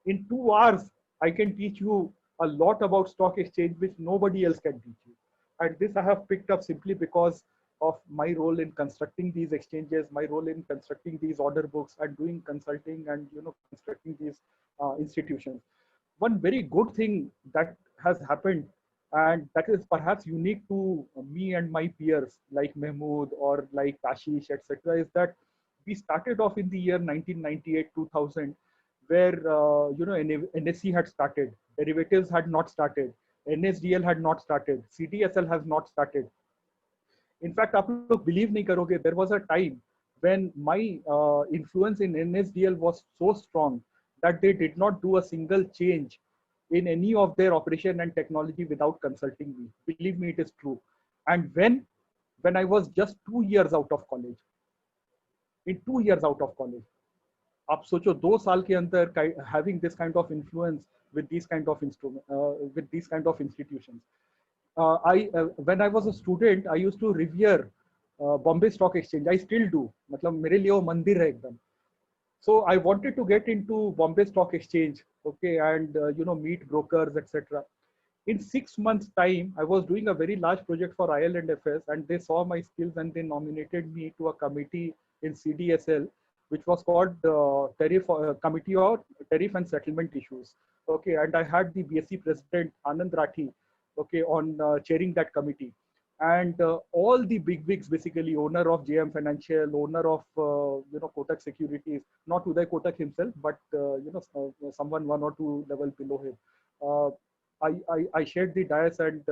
In 2 hours I can teach you a lot about stock exchange which nobody else can teach you. And this I have picked up simply because of my role in constructing these exchanges, my role in constructing these order books and doing consulting and constructing these institutions. One very good thing that has happened, and that is perhaps unique to me and my peers like Mehmood or like Kashish, etc., is that we started off in the year 1998 2000, where NSE had started, derivatives had not started, NSDL had not started, CDSL has not started. In fact, आप लोग believe नहीं करोगे, there was a time when my influence in NSDL was so strong that they did not do a single change in any of their operation and technology without consulting me. Believe me, it is true. And when I was just 2 years out of college, in 2 years out of college, आप सोचो 2 साल के अंदर having this kind of influence with these kind of with these kind of institutions. When I was a student, I used to revere Bombay Stock Exchange. I still do. मतलब मेरे लिए वो मंदिर है एकदम. So I wanted to get into Bombay Stock Exchange, okay, and meet brokers, etc. In 6 months' time, I was doing a very large project for IL and FS, and they saw my skills and they nominated me to a committee in CDSL, which was called Committee on Tariff and Settlement Issues. Okay, and I had the BSc President Anand Rathi, okay, on chairing that committee. And all the big wigs, basically owner of JM Financial, owner of Kotak Securities, not Uday Kotak himself, but someone 1 or 2 level below him. I shared the dais and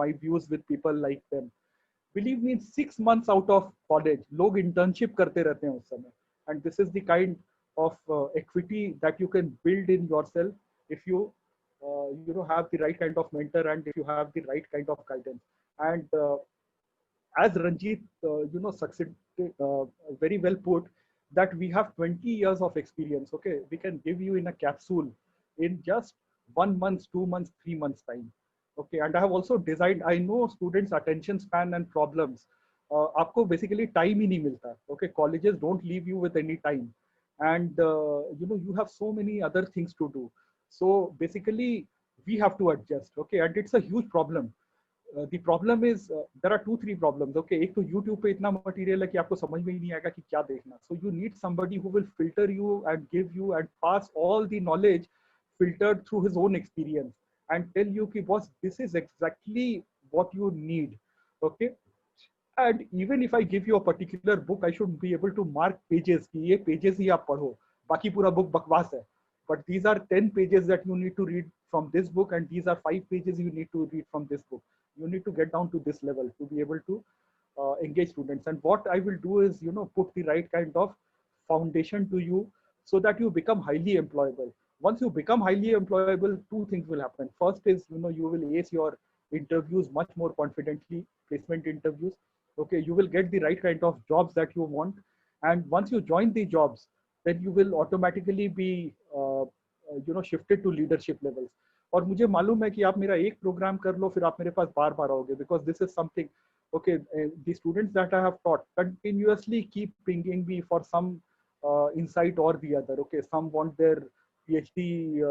my views with people like them. Believe me, in 6 months out of college, log internship करते रहते हैं उस समय. And this is the kind of equity that you can build in yourself if you have the right kind of mentor and if you have the right kind of guidance. And as Ranjit succeeded very well put, that we have 20 years of experience. Okay, we can give you in a capsule in just 1 month, 2 months, 3 months time. Okay, and I have also designed. I know students' attention span and problems. आपको basically time ही नहीं मिलता. Okay, colleges don't leave you with any time, and you have so many other things to do. So basically, we have to adjust. Okay, and it's a huge problem. The problem is there are 2-3 problems. Okay, एक तो YouTube पे इतना material है कि आपको समझ में ही नहीं आएगा कि क्या देखना. So you need somebody who will filter you and give you and pass all the knowledge filtered through his own experience and tell you कि boss, this is exactly what you need. Okay, and even if I give you a particular book, I should be able to mark pages कि ये pages ही आप पढ़ो, बाकी पूरा book बकवास है. But these are 10 pages that you need to read from this book, and these are 5 pages you need to read from this book. You need to get down to this level to be able to engage students. And what I will do is, put the right kind of foundation to you so that you become highly employable. Once you become highly employable, 2 things will happen. First is, you will ace your interviews much more confidently, placement interviews. Okay, you will get the right kind of jobs that you want. And once you join the jobs, then you will automatically be shifted to leadership levels. और मुझे मालूम है कि आप मेरा एक programme कर लो फिर आप मेरे पास बार बार आओगे, because this is something. Okay, the students that I have taught continuously keep pinging me for some insight or the other. Okay, some want their PhD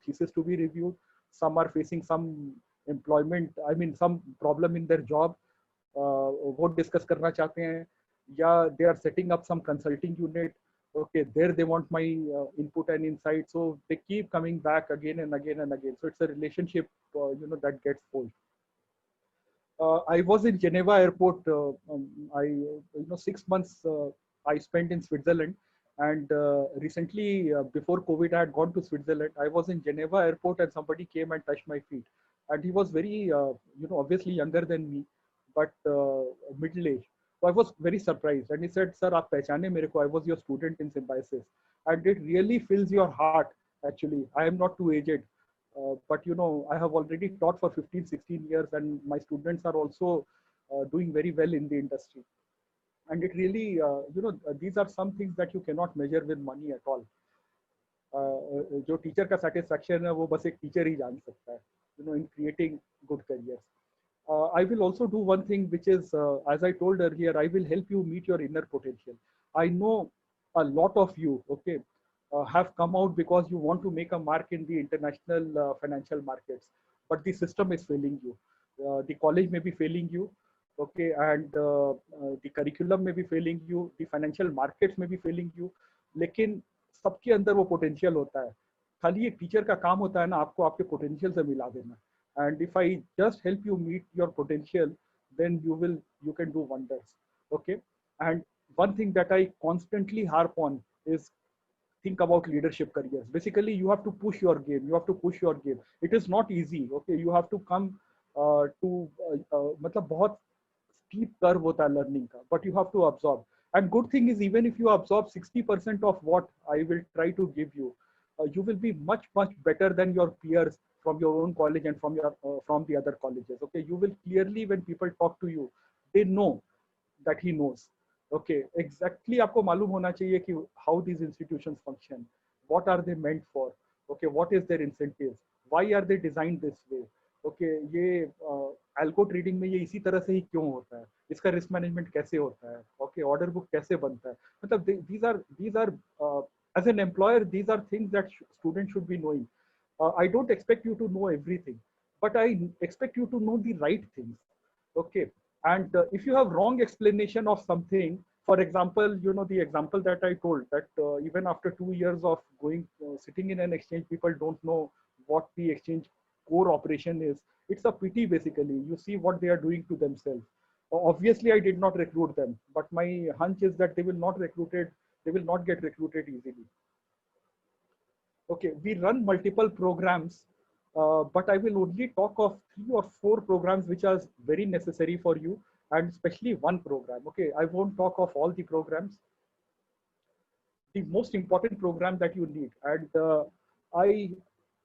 thesis to be reviewed, some are facing some some problem in their job, वो discuss करना चाहते हैं, या they are setting up some consulting unit. Okay, there they want my input and insight, so they keep coming back again and again and again. So it's a relationship that gets forged. I was in Geneva airport. 6 months I spent in Switzerland, and recently before COVID I had gone to Switzerland. I was in Geneva airport and somebody came and touched my feet, and he was very obviously younger than me, but middle-aged. So I was very surprised, and he said, "Sir, aap pehchane mere ko. I was your student in Symbiosis," and it really fills your heart. Actually, I am not too aged, but I have already taught for 15, 16 years, and my students are also doing very well in the industry. And it really, these are some things that you cannot measure with money at all. जो teacher का satisfaction है वो बस एक teacher ही जान सकता है, in creating good careers. I will also do one thing, which is, as I told earlier, I will help you meet your inner potential. I know a lot of you, okay, have come out because you want to make a mark in the international financial markets, but the system is failing you. The college may be failing you, okay, and the curriculum may be failing you, the financial markets may be failing you. लेकिन सबके अंदर वो potential होता है, खाली एक teacher का काम होता है ना आपको आपके पोटेंशियल से मिला देना. And if I just help you meet your potential, then you can do wonders. Okay. And one thing that I constantly harp on is think about leadership careers. Basically, you have to push your game. You have to push your game. It is not easy. Okay. You have to come to मतलब बहुत steep curve होता है learning का, but you have to absorb. And good thing is, even if you absorb 60% of what I will try to give you, you will be much better than your peers from your own college and from the other colleges. Okay, you will clearly, when people talk to you, they know that he knows. Okay, exactly आपको मालूम होना चाहिए कि how these institutions function, what are they meant for, okay, what is their incentives, why are they designed this way. Okay, ये algo trading में ये इसी तरह से ही क्यों होता है, इसका risk management कैसे होता है, okay, order book कैसे बनता है, मतलब these are as an employer, these are things that students should be knowing. I don't expect you to know everything, but I expect you to know the right things. Okay, and if you have wrong explanation of something, for example, the example that I told, that even after 2 years of going sitting in an exchange, people don't know what the exchange core operation is. It's a pity. Basically, you see what they are doing to themselves. Obviously, I did not recruit them, but my hunch is that they will not get recruited easily. Okay, we run multiple programs, but I will only talk of 3 or 4 programs which are very necessary for you, and especially one program. Okay, I won't talk of all the programs. The most important program that you need, and I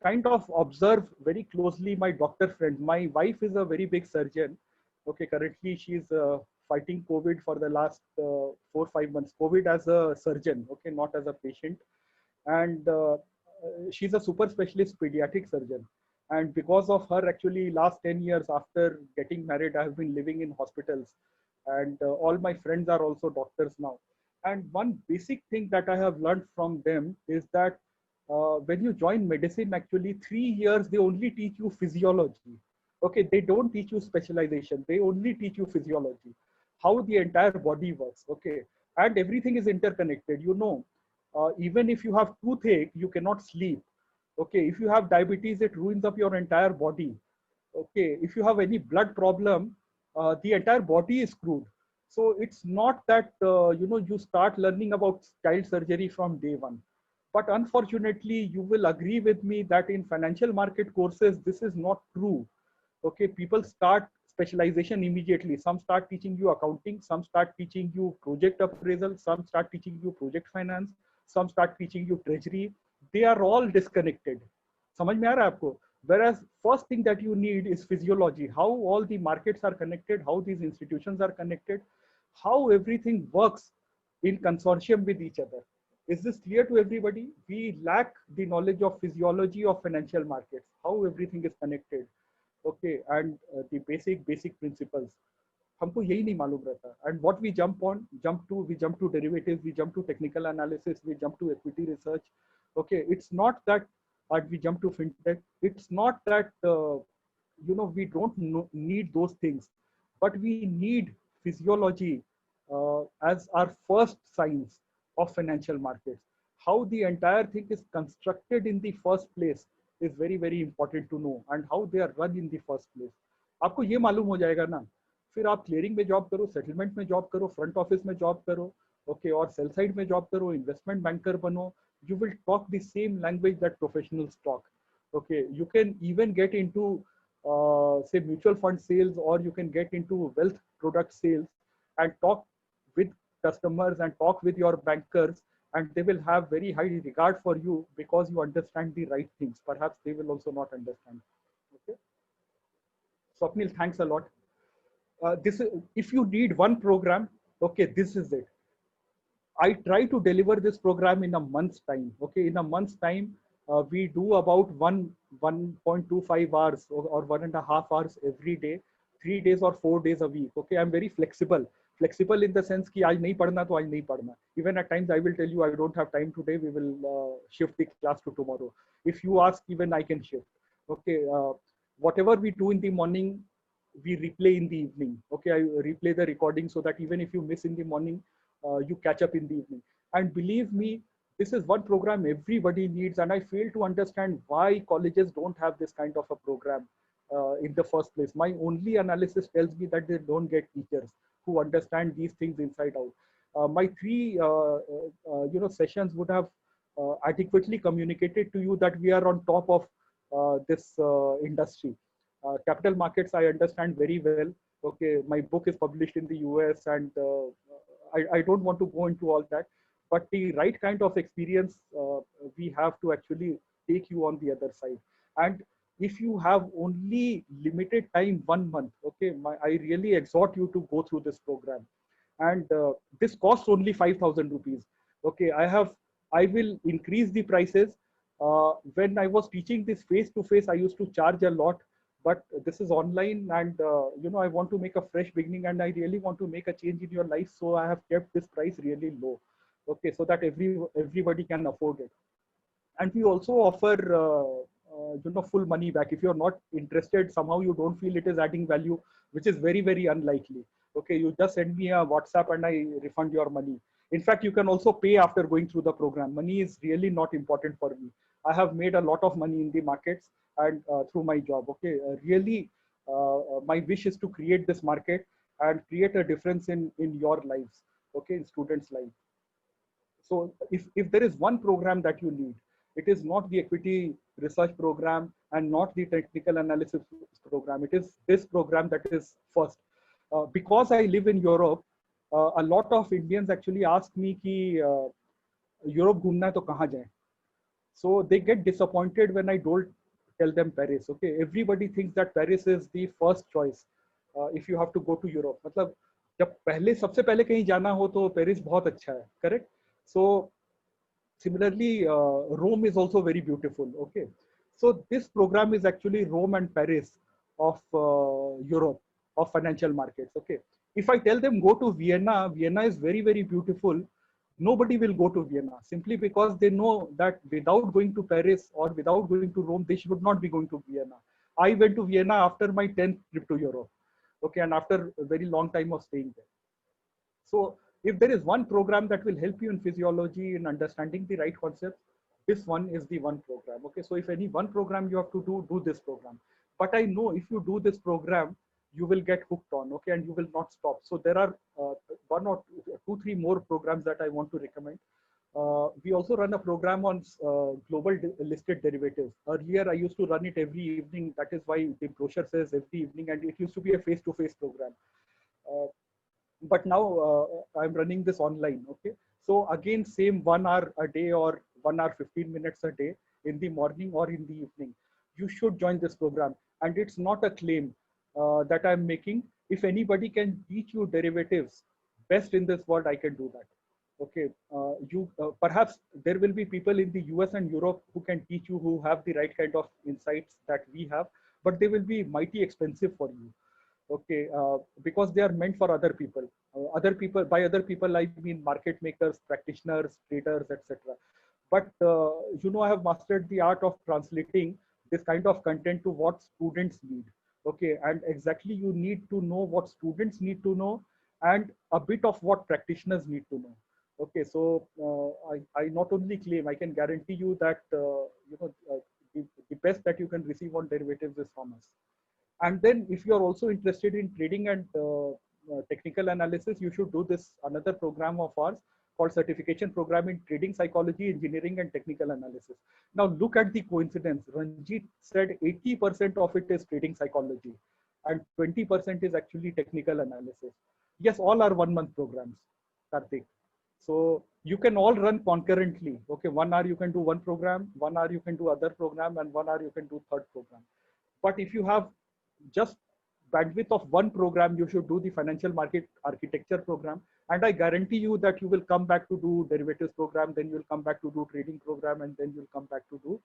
kind of observe very closely my doctor friend. My wife is a very big surgeon. Okay, currently she's fighting COVID for the last 4-5 months. COVID as a surgeon, okay, not as a patient, and she's a super specialist pediatric surgeon. And because of her, actually, last 10 years after getting married, I have been living in hospitals, and all my friends are also doctors now. And one basic thing that I have learned from them is that when you join medicine, actually 3 years, they only teach you physiology. Okay, they don't teach you specialization. They only teach you physiology, how the entire body works. Okay, and everything is interconnected. Even if you have toothache, you cannot sleep. Okay, if you have diabetes, it ruins up your entire body. Okay, if you have any blood problem, the entire body is screwed. So it's not that you start learning about child surgery from day one. But unfortunately, you will agree with me that in financial market courses, this is not true. Okay, people start specialization immediately. Some start teaching you accounting, some start teaching you project appraisal, some start teaching you project finance, some start teaching you treasury. They are all disconnected. समझ में आ रहा है आपको? Whereas first thing that you need is physiology, how all the markets are connected, how these institutions are connected, how everything works in consortium with each other. Is this clear to everybody? We lack the knowledge of physiology of financial markets, how everything is connected. Okay, and the basic principles. हमको यही नहीं मालूम रहता. And what we jump to derivatives, we jump to technical analysis, we jump to equity research. Okay, it's not that we jump to fintech. It's not that we don't need those things, but we need physiology as our first science of financial markets. How the entire thing is constructed in the first place is very important to know, and how they are run in the first place. आपको ये मालूम हो जाएगा ना, फिर आप clearing में job करो, सेटलमेंट में जॉब करो, फ्रंट ऑफिस में जॉब करो, ओके, और सेल साइड में जॉब करो, इन्वेस्टमेंट बैंकर बनो. You will talk the same language that professionals talk. Okay, you can even get into say mutual fund sales, or you can get into wealth product sales and talk with customers and talk with your bankers, and they will have very high regard for you because you understand the right things. Perhaps they will also not understand. Okay, Swapnil, thanks a lot. This is, if you need one program, Okay, this is it. I try to deliver this program in a month's time. Okay, in a month's time, we do about 1.25 hours or 1.5 hours every day, 3 days or 4 days a week. Okay, I'm very flexible. Flexible in the sense कि आज नहीं पढ़ना तो आज नहीं पढ़ना. Even at times I will tell you I don't have time today. We will shift the class to tomorrow. If you ask, even I can shift. Okay, whatever we do in the morning, we replay in the evening. Okay, I replay the recording so that even if you miss in the morning, you catch up in the evening. And believe me, this is one program everybody needs. And I fail to understand why colleges don't have this kind of a program in the first place. My only analysis tells me that they don't get teachers who understand these things inside out. My three sessions would have adequately communicated to you that we are on top of this industry. Capital markets, I understand very well. Okay, my book is published in the US, and I don't want to go into all that. But the right kind of experience we have to actually take you on the other side. And if you have only limited time, 1 month, okay, I really exhort you to go through this program. And this costs only 5,000 rupees. Okay, I will increase the prices. When I was teaching this face to face, I used to charge a lot, but this is online, and I want to make a fresh beginning, and I really want to make a change in your life. So I have kept this price really low. Okay, so that everybody can afford it. And we also offer full money back. If you're not interested, somehow you don't feel it is adding value, which is very, very unlikely. Okay, you just send me a WhatsApp and I refund your money. In fact, you can also pay after going through the program. Money is really not important for me. I have made a lot of money in the markets and through my job. Okay, really, my wish is to create this market and create a difference in your lives. Okay, in students' lives. So if there is one program that you need, it is not the equity research program and not the technical analysis program. It is this program that is first. Because I live in Europe, a lot of Indians actually ask me कि Europe घूमना है तो कहाँ जाएं? So they get disappointed when I don't tell them Paris. Okay, everybody thinks that Paris is the first choice if you have to go to Europe. मतलब जब सबसे पहले कहीं जाना हो तो पेरिस बहुत अच्छा है, correct? So similarly, Rome is also very beautiful. Okay, so this program is actually Rome and Paris of Europe, of financial markets. Okay, if I tell them go to Vienna, Vienna is very, very beautiful. Nobody will go to Vienna simply because they know that without going to Paris or without going to Rome, they should not be going to Vienna. I went to Vienna after my 10th trip to Europe. Okay, and after a very long time of staying there. So if there is one program that will help you in physiology in understanding the right concepts, this one is the one program. Okay, so if any one program you have to do this program. But I know if you do this program, you will get hooked on, okay, and you will not stop. So there are one or two, three more programs that I want to recommend. We also run a program on global listed derivatives. Earlier, I used to run it every evening. That is why the brochure says every evening, and it used to be a face-to-face program. But now I'm running this online. Okay, so again, same 1 hour a day or 1 hour 15 minutes a day in the morning or in the evening. You should join this program, and it's not a claim that I'm making. If anybody can teach you derivatives best in this world, I can do that. Okay, perhaps there will be people in the US and Europe who can teach you, who have the right kind of insights that we have, but they will be mighty expensive for you. Okay, because they are meant for other people. Other people, by other people I mean market makers, practitioners, traders, etc. But I have mastered the art of translating this kind of content to what students need. Okay, and exactly you need to know what students need to know and a bit of what practitioners need to know. Okay, so I not only claim, I can guarantee you that the best that you can receive on derivatives is from us. And then if you are also interested in trading and technical analysis, you should do this another program of ours called Certification Program in Trading Psychology, Engineering and Technical Analysis. Now look at the coincidence. Ranjit said 80% of it is trading psychology and 20% is actually technical analysis. Yes, all are 1 month programs, Karthik. So you can all run concurrently. Okay, 1 hour you can do one program, 1 hour you can do other program, and 1 hour you can do third program. But if you have just bandwidth of one program, you should do the financial market architecture program. And I guarantee you that you will come back to do derivatives program, then you'll come back to do trading program, and then you'll come back to do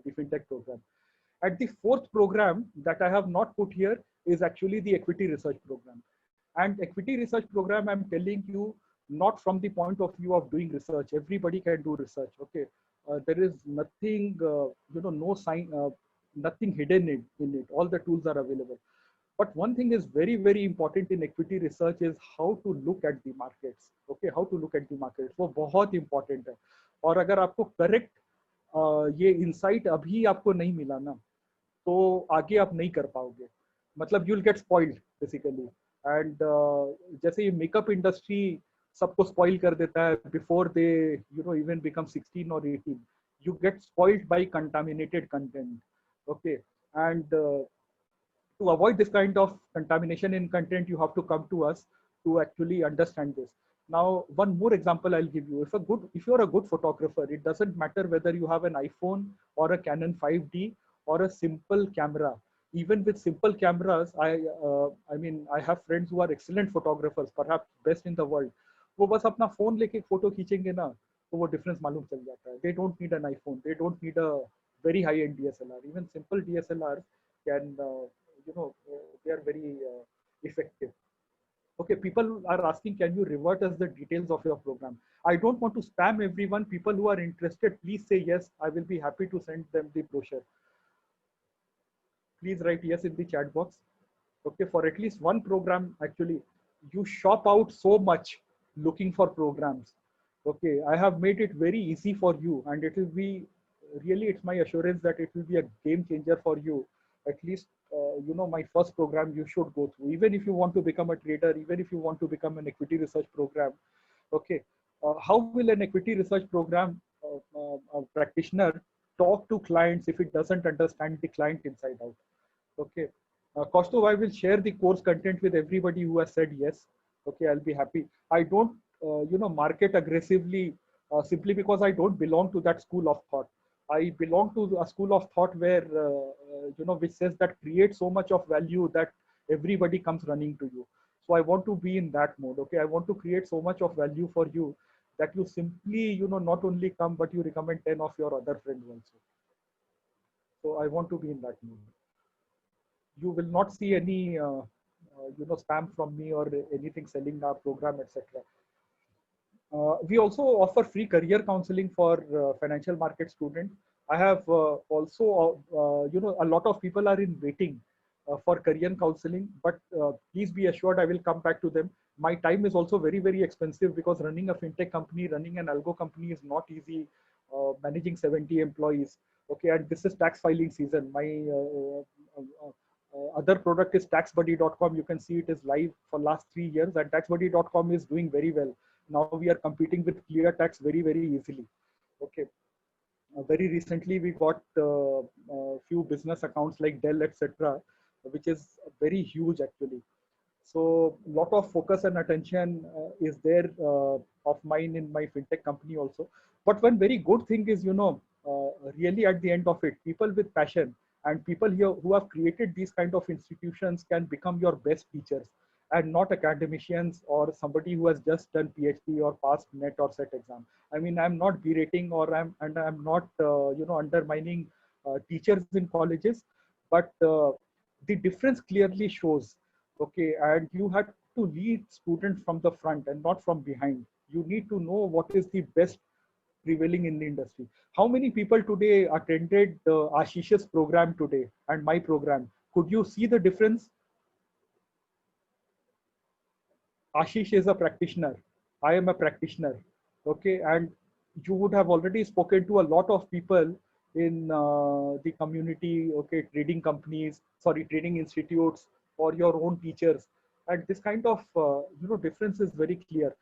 the fintech program. At the fourth program that I have not put here is actually the equity research program. And equity research program, I'm telling you, not from the point of view of doing research. Everybody can do research. Okay, there is nothing, no sign, nothing hidden in it. All the tools are available. But one thing is very, very important in equity research is how to look at the markets. Okay, how to look at the markets. वो बहुत important है. और अगर आपको correct ये insight अभी आपको नहीं मिला ना, तो आगे आप नहीं कर पाओगे. मतलब you'll get spoiled basically. And जैसे ये मेकअप इंडस्ट्री सबको स्पॉइल कर देता है before they even become 16 or 18. You get spoiled by contaminated content. Okay, and to avoid this kind of contamination in content, you have to come to us to actually understand this. Now, one more example I'll give you. If you're a good photographer, it doesn't matter whether you have an iPhone or a Canon 5D or a simple camera. Even with simple cameras, I have friends who are excellent photographers, perhaps best in the world. वो बस अपना phone लेके photo खींचेंगे ना, तो वो difference मालूम चल जाता है. They don't need an iPhone. They don't need a very high-end DSLR. Even simple DSLR can they are very effective. Okay, people are asking, can you revert us the details of your program? I don't want to spam everyone. People who are interested, please say yes. I will be happy to send them the brochure. Please write yes in the chat box. Okay, for at least one program, actually, you shop out so much looking for programs. Okay, I have made it very easy for you, and it will be really, it's my assurance that it will be a game changer for you. At least my first program you should go through, even if you want to become a trader, even if you want to become an equity research program. Okay, how will an equity research program practitioner talk to clients if it doesn't understand the client inside out? Okay, Kostov, I will share the course content with everybody who has said yes. Okay, I'll be happy. I don't market aggressively simply because I don't belong to that school of thought. I belong to a school of thought where, which says that create so much of value that everybody comes running to you. So I want to be in that mode. Okay, I want to create so much of value for you that you simply, not only come, but you recommend 10 of your other friends also. So I want to be in that mode. You will not see any, spam from me or anything selling our program, etc. We also offer free career counseling for financial market students. I have also, a lot of people are in waiting for career counseling, but please be assured I will come back to them. My time is also very, very expensive because running a fintech company, running an algo company is not easy. Managing 70 employees. Okay, and this is tax filing season. My other product is taxbuddy.com. You can see it is live for last 3 years, and taxbuddy.com is doing very well. Now we are competing with ClearTax very, very easily. Okay. Very recently, we got a few business accounts like Dell, etc., which is very huge actually. So a lot of focus and attention is there of mine in my fintech company also. But one very good thing is, really at the end of it, people with passion and people here who have created these kind of institutions can become your best teachers, and not academicians or somebody who has just done PhD or passed NET or SET exam. I mean, I'm not berating or I'm not, undermining teachers in colleges, but the difference clearly shows. Okay, and you have to lead students from the front and not from behind. You need to know what is the best prevailing in the industry. How many people today attended Ashish's program today and my program? Could you see the difference? Ashish is a practitioner. I am a practitioner. Okay, and you would have already spoken to a lot of people in the community. Okay, trading companies, sorry, trading institutes, or your own teachers, and this kind of difference is very clear.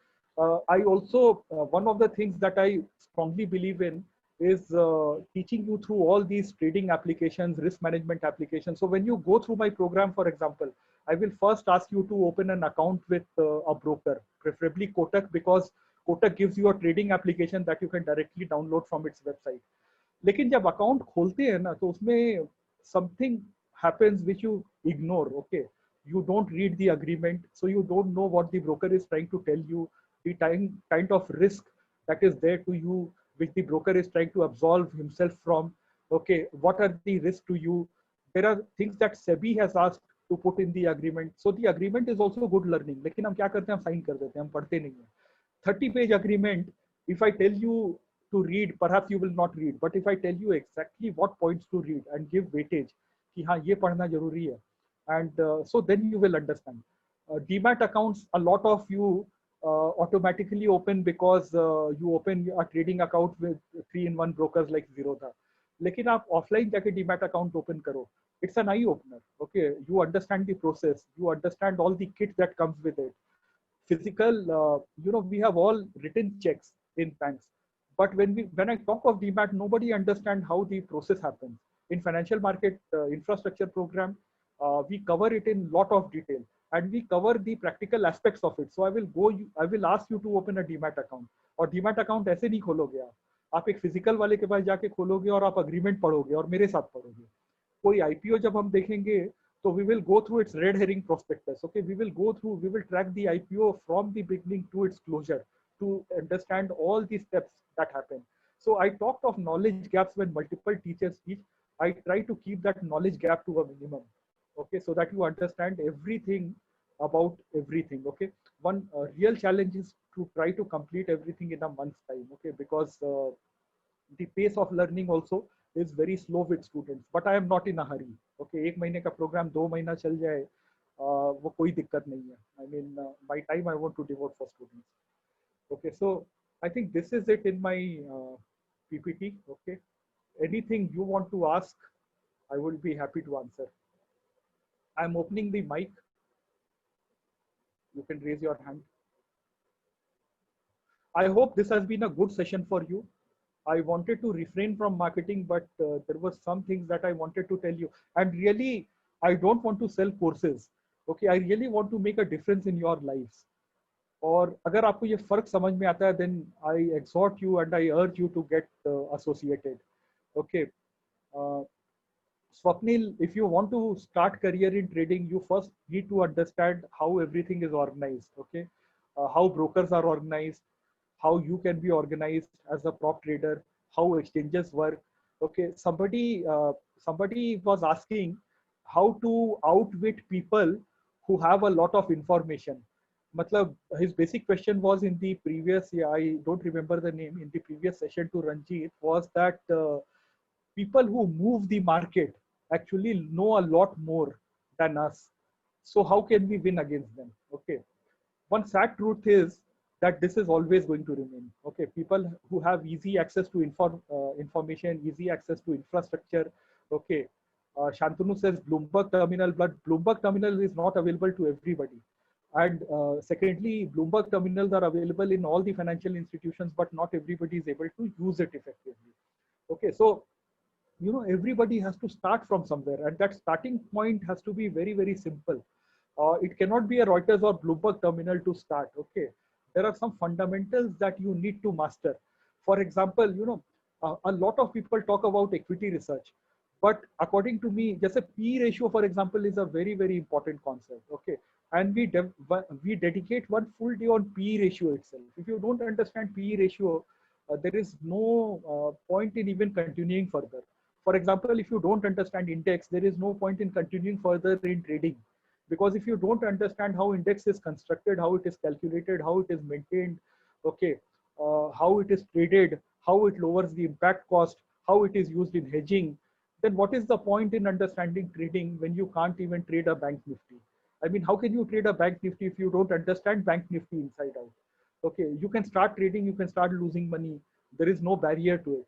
I also one of the things that I strongly believe in is teaching you through all these trading applications, risk management applications. So when you go through my program, for example, I will first ask you to open an account with a broker, preferably Kotak, because Kotak gives you a trading application that you can directly download from its website. लेकिन जब account खोलते हैं ना, तो उसमें something happens which you ignore. Okay, you don't read the agreement, so you don't know what the broker is trying to tell you, the kind of risk that is there to you, which the broker is trying to absolve himself from. Okay, what are the risks to you? There are things that SEBI has asked to put in the agreement. So the agreement is also good learning. लेकिन हम क्या करते हैं, हम sign कर देते हैं, हम पढ़ते नहीं हैं. 30-page agreement, if I tell you to read, perhaps you will not read. But if I tell you exactly what points to read and give weightage, कि हाँ ये पढ़ना जरूरी है, and so then you will understand. Demat accounts, a lot of you automatically open because you open a trading account with 3-in-1 brokers like Zerodha. लेकिन आप offline जाके demat account open करो, it's an eye opener. Okay, you understand the process, you understand all the kit that comes with it. Physical, we have all written checks in banks, but when I talk of demat, nobody understand how the process happens. In financial market infrastructure program, we cover it in lot of detail, and we cover the practical aspects of it. So I will ask you to open a demat account. और demat account ऐसे नहीं खोलोगे आप एक physical वाले के पास जाके खोलोगे और आप अग्रीमेंट पढ़ोगे और मेरे साथ पढ़ोगे. कोई आईपीओ जब हम देखेंगे, so we will go through its red herring prospectus. Okay, we will track the IPO from the beginning to its closure to understand all the steps that happen. So I talked of knowledge gaps when multiple teachers teach. I try to keep that knowledge gap to a minimum. Okay, so that you understand everything about everything. Okay, one real challenge is to try to complete everything in a month's time. Okay, because the pace of learning also is very slow with students, but I am not in a hurry. Okay, एक महीने का program 2 महीना चल जाए, वो कोई दिक्कत नहीं है. I mean, my time I want to devote for students. Okay, so I think this is it in my PPT. Okay, anything you want to ask, I will be happy to answer. I'm opening the mic. You can raise your hand. I hope this has been a good session for you. I wanted to refrain from marketing, but there were some things that I wanted to tell you. And really, I don't want to sell courses. Okay, I really want to make a difference in your lives. और अगर आपको ये फर्क समझ में आता है, then I exhort you and I urge you to get associated. Okay. Swapnil, if you want to start career in trading, you first need to understand how everything is organized. Okay, how brokers are organized, how you can be organized as a prop trader, how exchanges work. Okay, somebody was asking how to outwit people who have a lot of information. Matlab, his basic question was in the previous, I don't remember the name, in the previous session to Ranjit, was that people who move the market actually know a lot more than us. So how can we win against them? Okay. One sad truth is that this is always going to remain. Okay. People who have easy access to information, easy access to infrastructure. Okay. Shantanu says Bloomberg terminal, but Bloomberg terminal is not available to everybody. And secondly, Bloomberg terminals are available in all the financial institutions, but not everybody is able to use it effectively. Okay. So everybody has to start from somewhere, and that starting point has to be very, very simple. It cannot be a Reuters or Bloomberg terminal to start. Okay, there are some fundamentals that you need to master. For example, a lot of people talk about equity research, but according to me, just a P ratio, for example, is a very, very important concept. Okay, and we dedicate one full day on P ratio itself. If you don't understand P ratio, there is no point in even continuing further. For example, if you don't understand index, there is no point in continuing further in trading, because if you don't understand how index is constructed, how it is calculated, how it is maintained, okay, how it is traded, how it lowers the impact cost, how it is used in hedging, then what is the point in understanding trading when you can't even trade a bank nifty? I mean, how can you trade a bank nifty if you don't understand bank nifty inside out? Okay, you can start trading, you can start losing money, there is no barrier to it.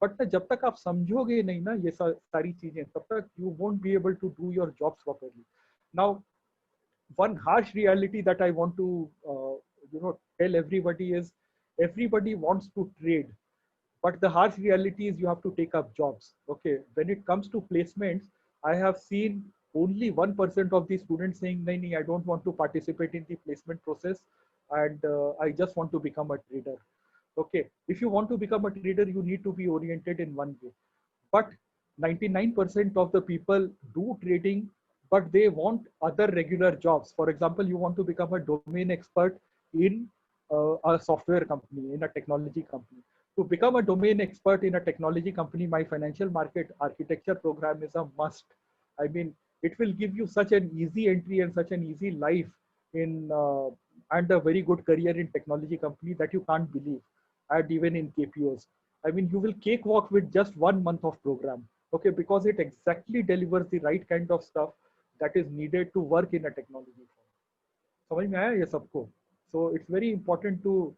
But जब तक आप समझोगे नहीं ना ये सारी चीजें, तब तक you won't be able to do your jobs properly. Now, one harsh reality that I want to tell everybody is everybody wants to trade, but the harsh reality is you have to take up jobs. Okay, when it comes to placements, I have seen only 1% of the students saying, "No, I don't want to participate in the placement process, and I just want to become a trader." Okay, if you want to become a trader, you need to be oriented in one way. But 99% of the people do trading, but they want other regular jobs. For example, you want to become a domain expert in a software company, in a technology company. To become a domain expert in a technology company, my financial market architecture program is a must. I mean, it will give you such an easy entry and such an easy life in and a very good career in technology company that you can't believe. And even in KPOs, I mean, you will cakewalk with just 1 month of program. Okay, because it exactly delivers the right kind of stuff that is needed to work in a technology firm. समझ में आया ये सबको? So it's very important to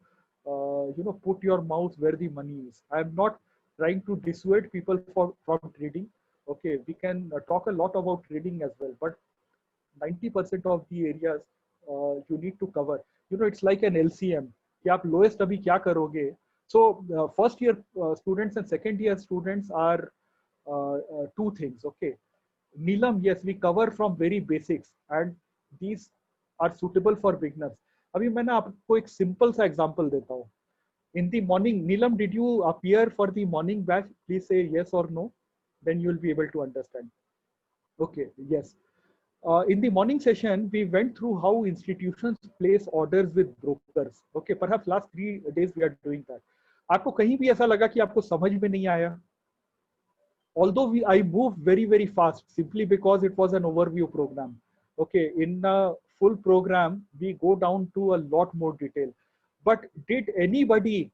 put your mouth where the money is. I am not trying to dissuade people from trading. Okay, we can talk a lot about trading as well, but 90% of the areas you need to cover. It's like an LCM. कि आप lowest अभी क्या करोगे? So first year students and second year students are two things. Okay, Neelam, yes, we cover from very basics and these are suitable for beginners. अभी मैं ना आपको एक simple सा example देता हूँ. In the morning, Neelam, did you appear for the morning batch? Please say yes or no. Then you will be able to understand. Okay, yes. In the morning session, we went through how institutions place orders with brokers. Okay, perhaps last 3 days we are doing that. आपको कहीं भी ऐसा लगा कि आपको समझ में नहीं आया? Although I moved very fast simply because it was an overview program. Okay, in a full program, we go down to a lot more detail. But did anybody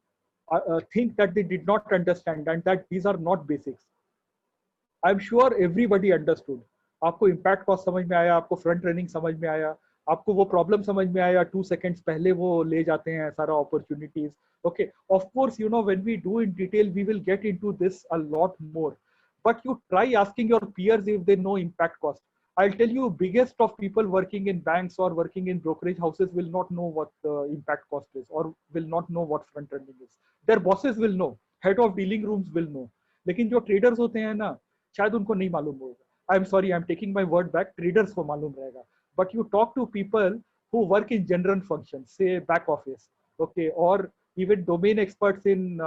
think that they did not understand and that these are not basics? I'm sure everybody understood. आपको impact cost समझ में आया, आपको front running समझ में आया, आपको वो problem समझ में आया, 2 seconds पहले वो ले जाते हैं सारा opportunities. Okay, of course, when we do in detail, we will get into this a lot more. But you try asking your peers if they know impact cost. I'll tell you, biggest of people working in banks or working in brokerage houses will not know what impact cost is or will not know what front running is. Their bosses will know, head of dealing rooms will know. लेकिन जो traders होते हैं ना, शायद उनको नहीं मालूम होगा. I am sorry, I am taking my word back. Traders को मालूम रहेगा. But you talk to people who work in general functions, say back office, okay, or even domain experts in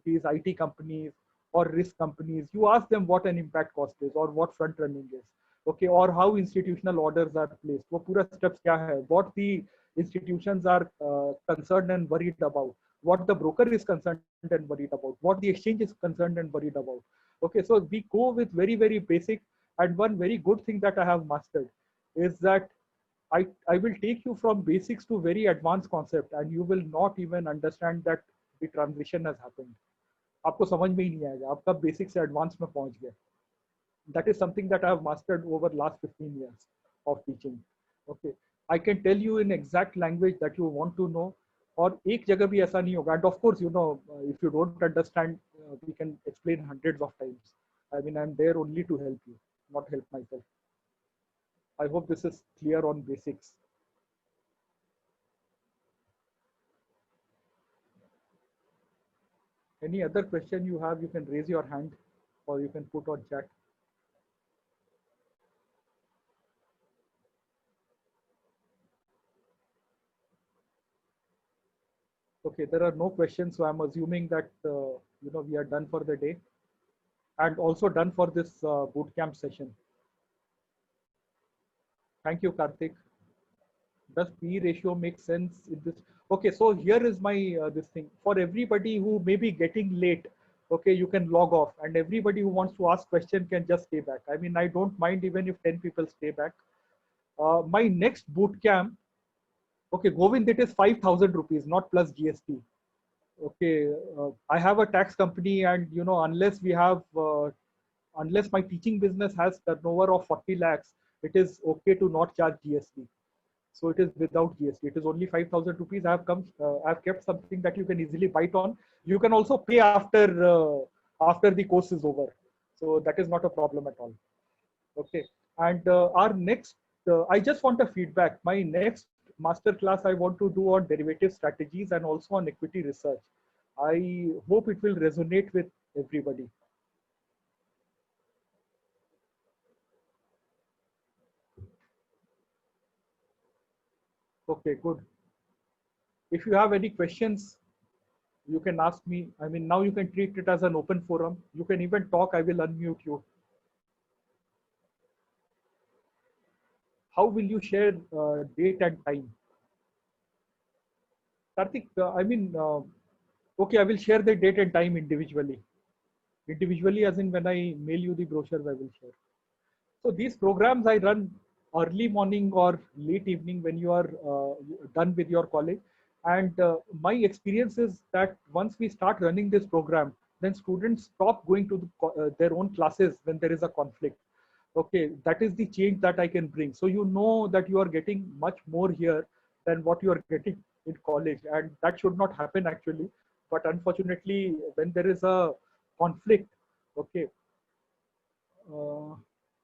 these IT companies or risk companies. You ask them what an impact cost is or what front running is, okay, or how institutional orders are placed. वो पूरा steps क्या है? What the institutions are concerned and worried about. What the broker is concerned and worried about. What the exchange is concerned and worried about. Okay, so we go with very basic, and one very good thing that I have mastered is that I will take you from basics to very advanced concept and you will not even understand that the transition has happened. आपको समझ में ही नहीं आएगा, आपका basic से advanced में पहुंच गया. That is something that I have mastered over last 15 years of teaching. Okay, I can tell you in exact language that you want to know. और एक जगह भी ऐसा नहीं होगा. And of course, if you don't understand, we can explain hundreds of times. I mean, I'm there only to help you, not help myself. I hope this is clear on basics. Any other question you have, you can raise your hand or you can put on chat. Okay, there are no questions, so I'm assuming that we are done for the day and also done for this bootcamp session. Thank you, Karthik. Does P ratio make sense in this? Okay, so here is my this thing for everybody who may be getting late. Okay, you can log off, and everybody who wants to ask question can just stay back. I mean, I don't mind even if 10 people stay back. My next bootcamp, okay, Govind, it is 5,000 rupees, not plus GST. Okay, I have a tax company, and unless we have, unless my teaching business has turnover of 40 lakhs, it is okay to not charge GST. So it is without GST. It is only 5,000 rupees. I've kept something that you can easily bite on. You can also pay after the course is over. So that is not a problem at all. Okay. And our next, I just want a feedback. My next master class I want to do on derivative strategies and also on equity research. I hope it will resonate with everybody. Okay, good. If you have any questions, You can ask me. I mean, now you can treat it as an open forum. You can even talk. I will unmute you. How will you share date and time? Karthik, okay, I will share the date and time individually. Individually, as in when I mail you the brochures, I will share. So these programs I run early morning or late evening when you are done with your college. And my experience is that once we start running this program, then students stop going to their own classes when there is a conflict. Okay, that is the change that I can bring. So you know that you are getting much more here than what you are getting in college, and that should not happen actually. But unfortunately, when there is a conflict, okay, uh,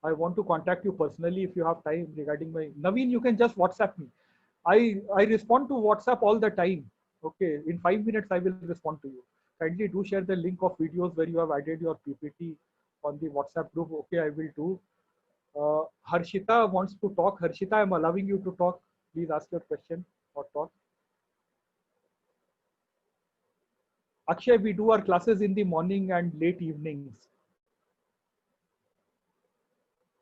I want to contact you personally if you have time regarding my Naveen. You can just WhatsApp me. I respond to WhatsApp all the time. Okay, in 5 minutes I will respond to you. Kindly do share the link of videos where you have added your PPT on the WhatsApp group. Okay, I will do. Harshita wants to talk. Harshita, I'm allowing you to talk. Please ask your question or talk. Akshay, we do our classes in the morning and late evenings.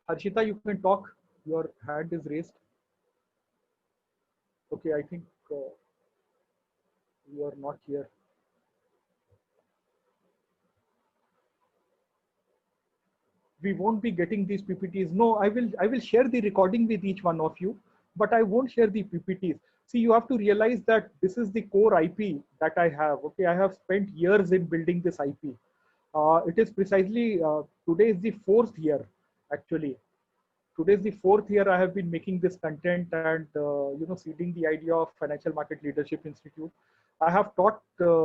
Harshita, you can talk. Your hand is raised. Okay, I think you are not here. We won't be getting these PPTs. No, I will share the recording with each one of you, but I won't share the PPTs. See, you have to realize that this is the core IP that I have. Okay, I have spent years in building this IP. It is precisely today is the fourth year actually. Today is the fourth year I have been making this content and seeding the idea of Financial Market Leadership Institute. I have taught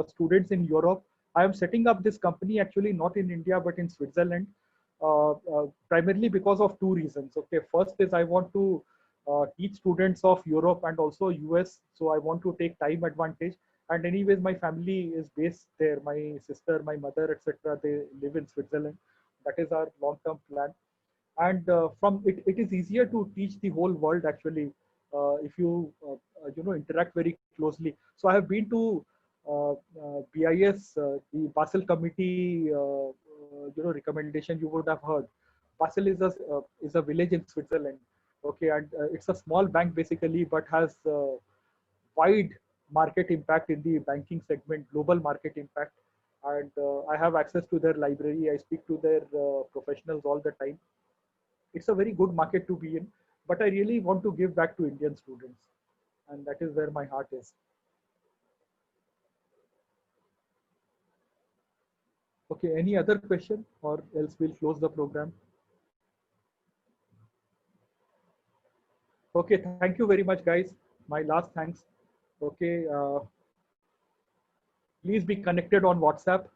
students in Europe. I am setting up this company actually not in India but in Switzerland, primarily because of two reasons. Okay, first is I want to teach students of Europe and also US, so I want to take time advantage. And anyways, my family is based there. My sister, my mother, etc. They live in Switzerland. That is our long-term plan, and from it, it is easier to teach the whole world actually if you interact very closely. So I have been to BIS, the Basel Committee, recommendation you would have heard. Basel is a village in Switzerland. Okay, and it's a small bank basically, but has wide market impact in the banking segment, global market impact. And I have access to their library. I speak to their professionals all the time. It's a very good market to be in, but I really want to give back to Indian students, and that is where my heart is. Okay, any other question, or else we'll close the program? Okay, thank you very much, guys. My last thanks. Okay, please be connected on WhatsApp.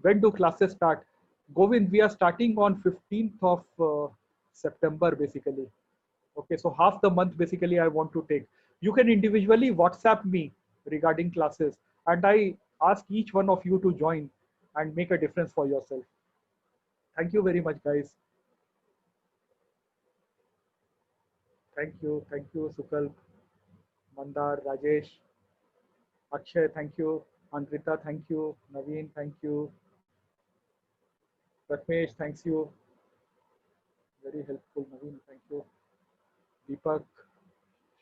When do classes start? Govind, we are starting on 15th of September, basically. Okay, so half the month basically I want to take. You can individually WhatsApp me regarding classes, and I ask each one of you to join and make a difference for yourself. Thank you very much, guys. Thank you, Sukal, Mandar, Rajesh, Akshay, thank you, Andrita, thank you, Naveen, thank you, Pratmesh, thanks you, very helpful, Naveen, thank you, Deepak,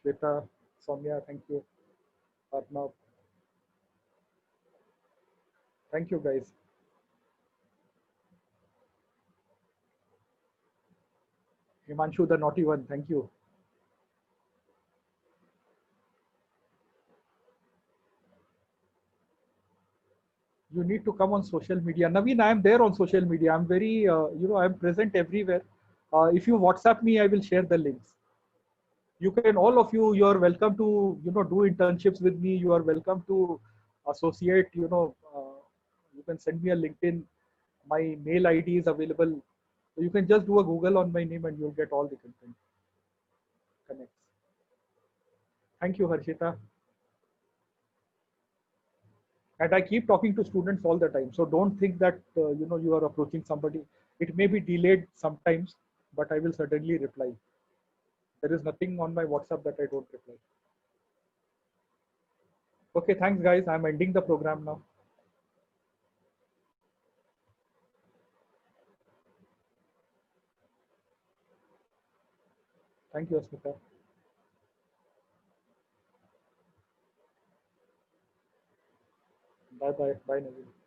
Shweta, Soumya, thank you, Arnav, thank you, guys. Himanshu, the naughty one, thank you. You need to come on social media. Naveen, I am there on social media. I'm very, I'm present everywhere. If you WhatsApp me, I will share the links. You can, all of you, you are welcome to, do internships with me. You are welcome to associate, you can send me a LinkedIn. My mail ID is available. So you can just do a Google on my name and you'll get all the content. Connects. Thank you, Harshita. And I keep talking to students all the time, so don't think that you are approaching somebody. It may be delayed sometimes, but I will certainly reply. There is nothing on my WhatsApp that I don't reply. Okay, thanks, guys. I'm ending the program now. Thank you, Asmita. Bye bye. Bye, Naveen.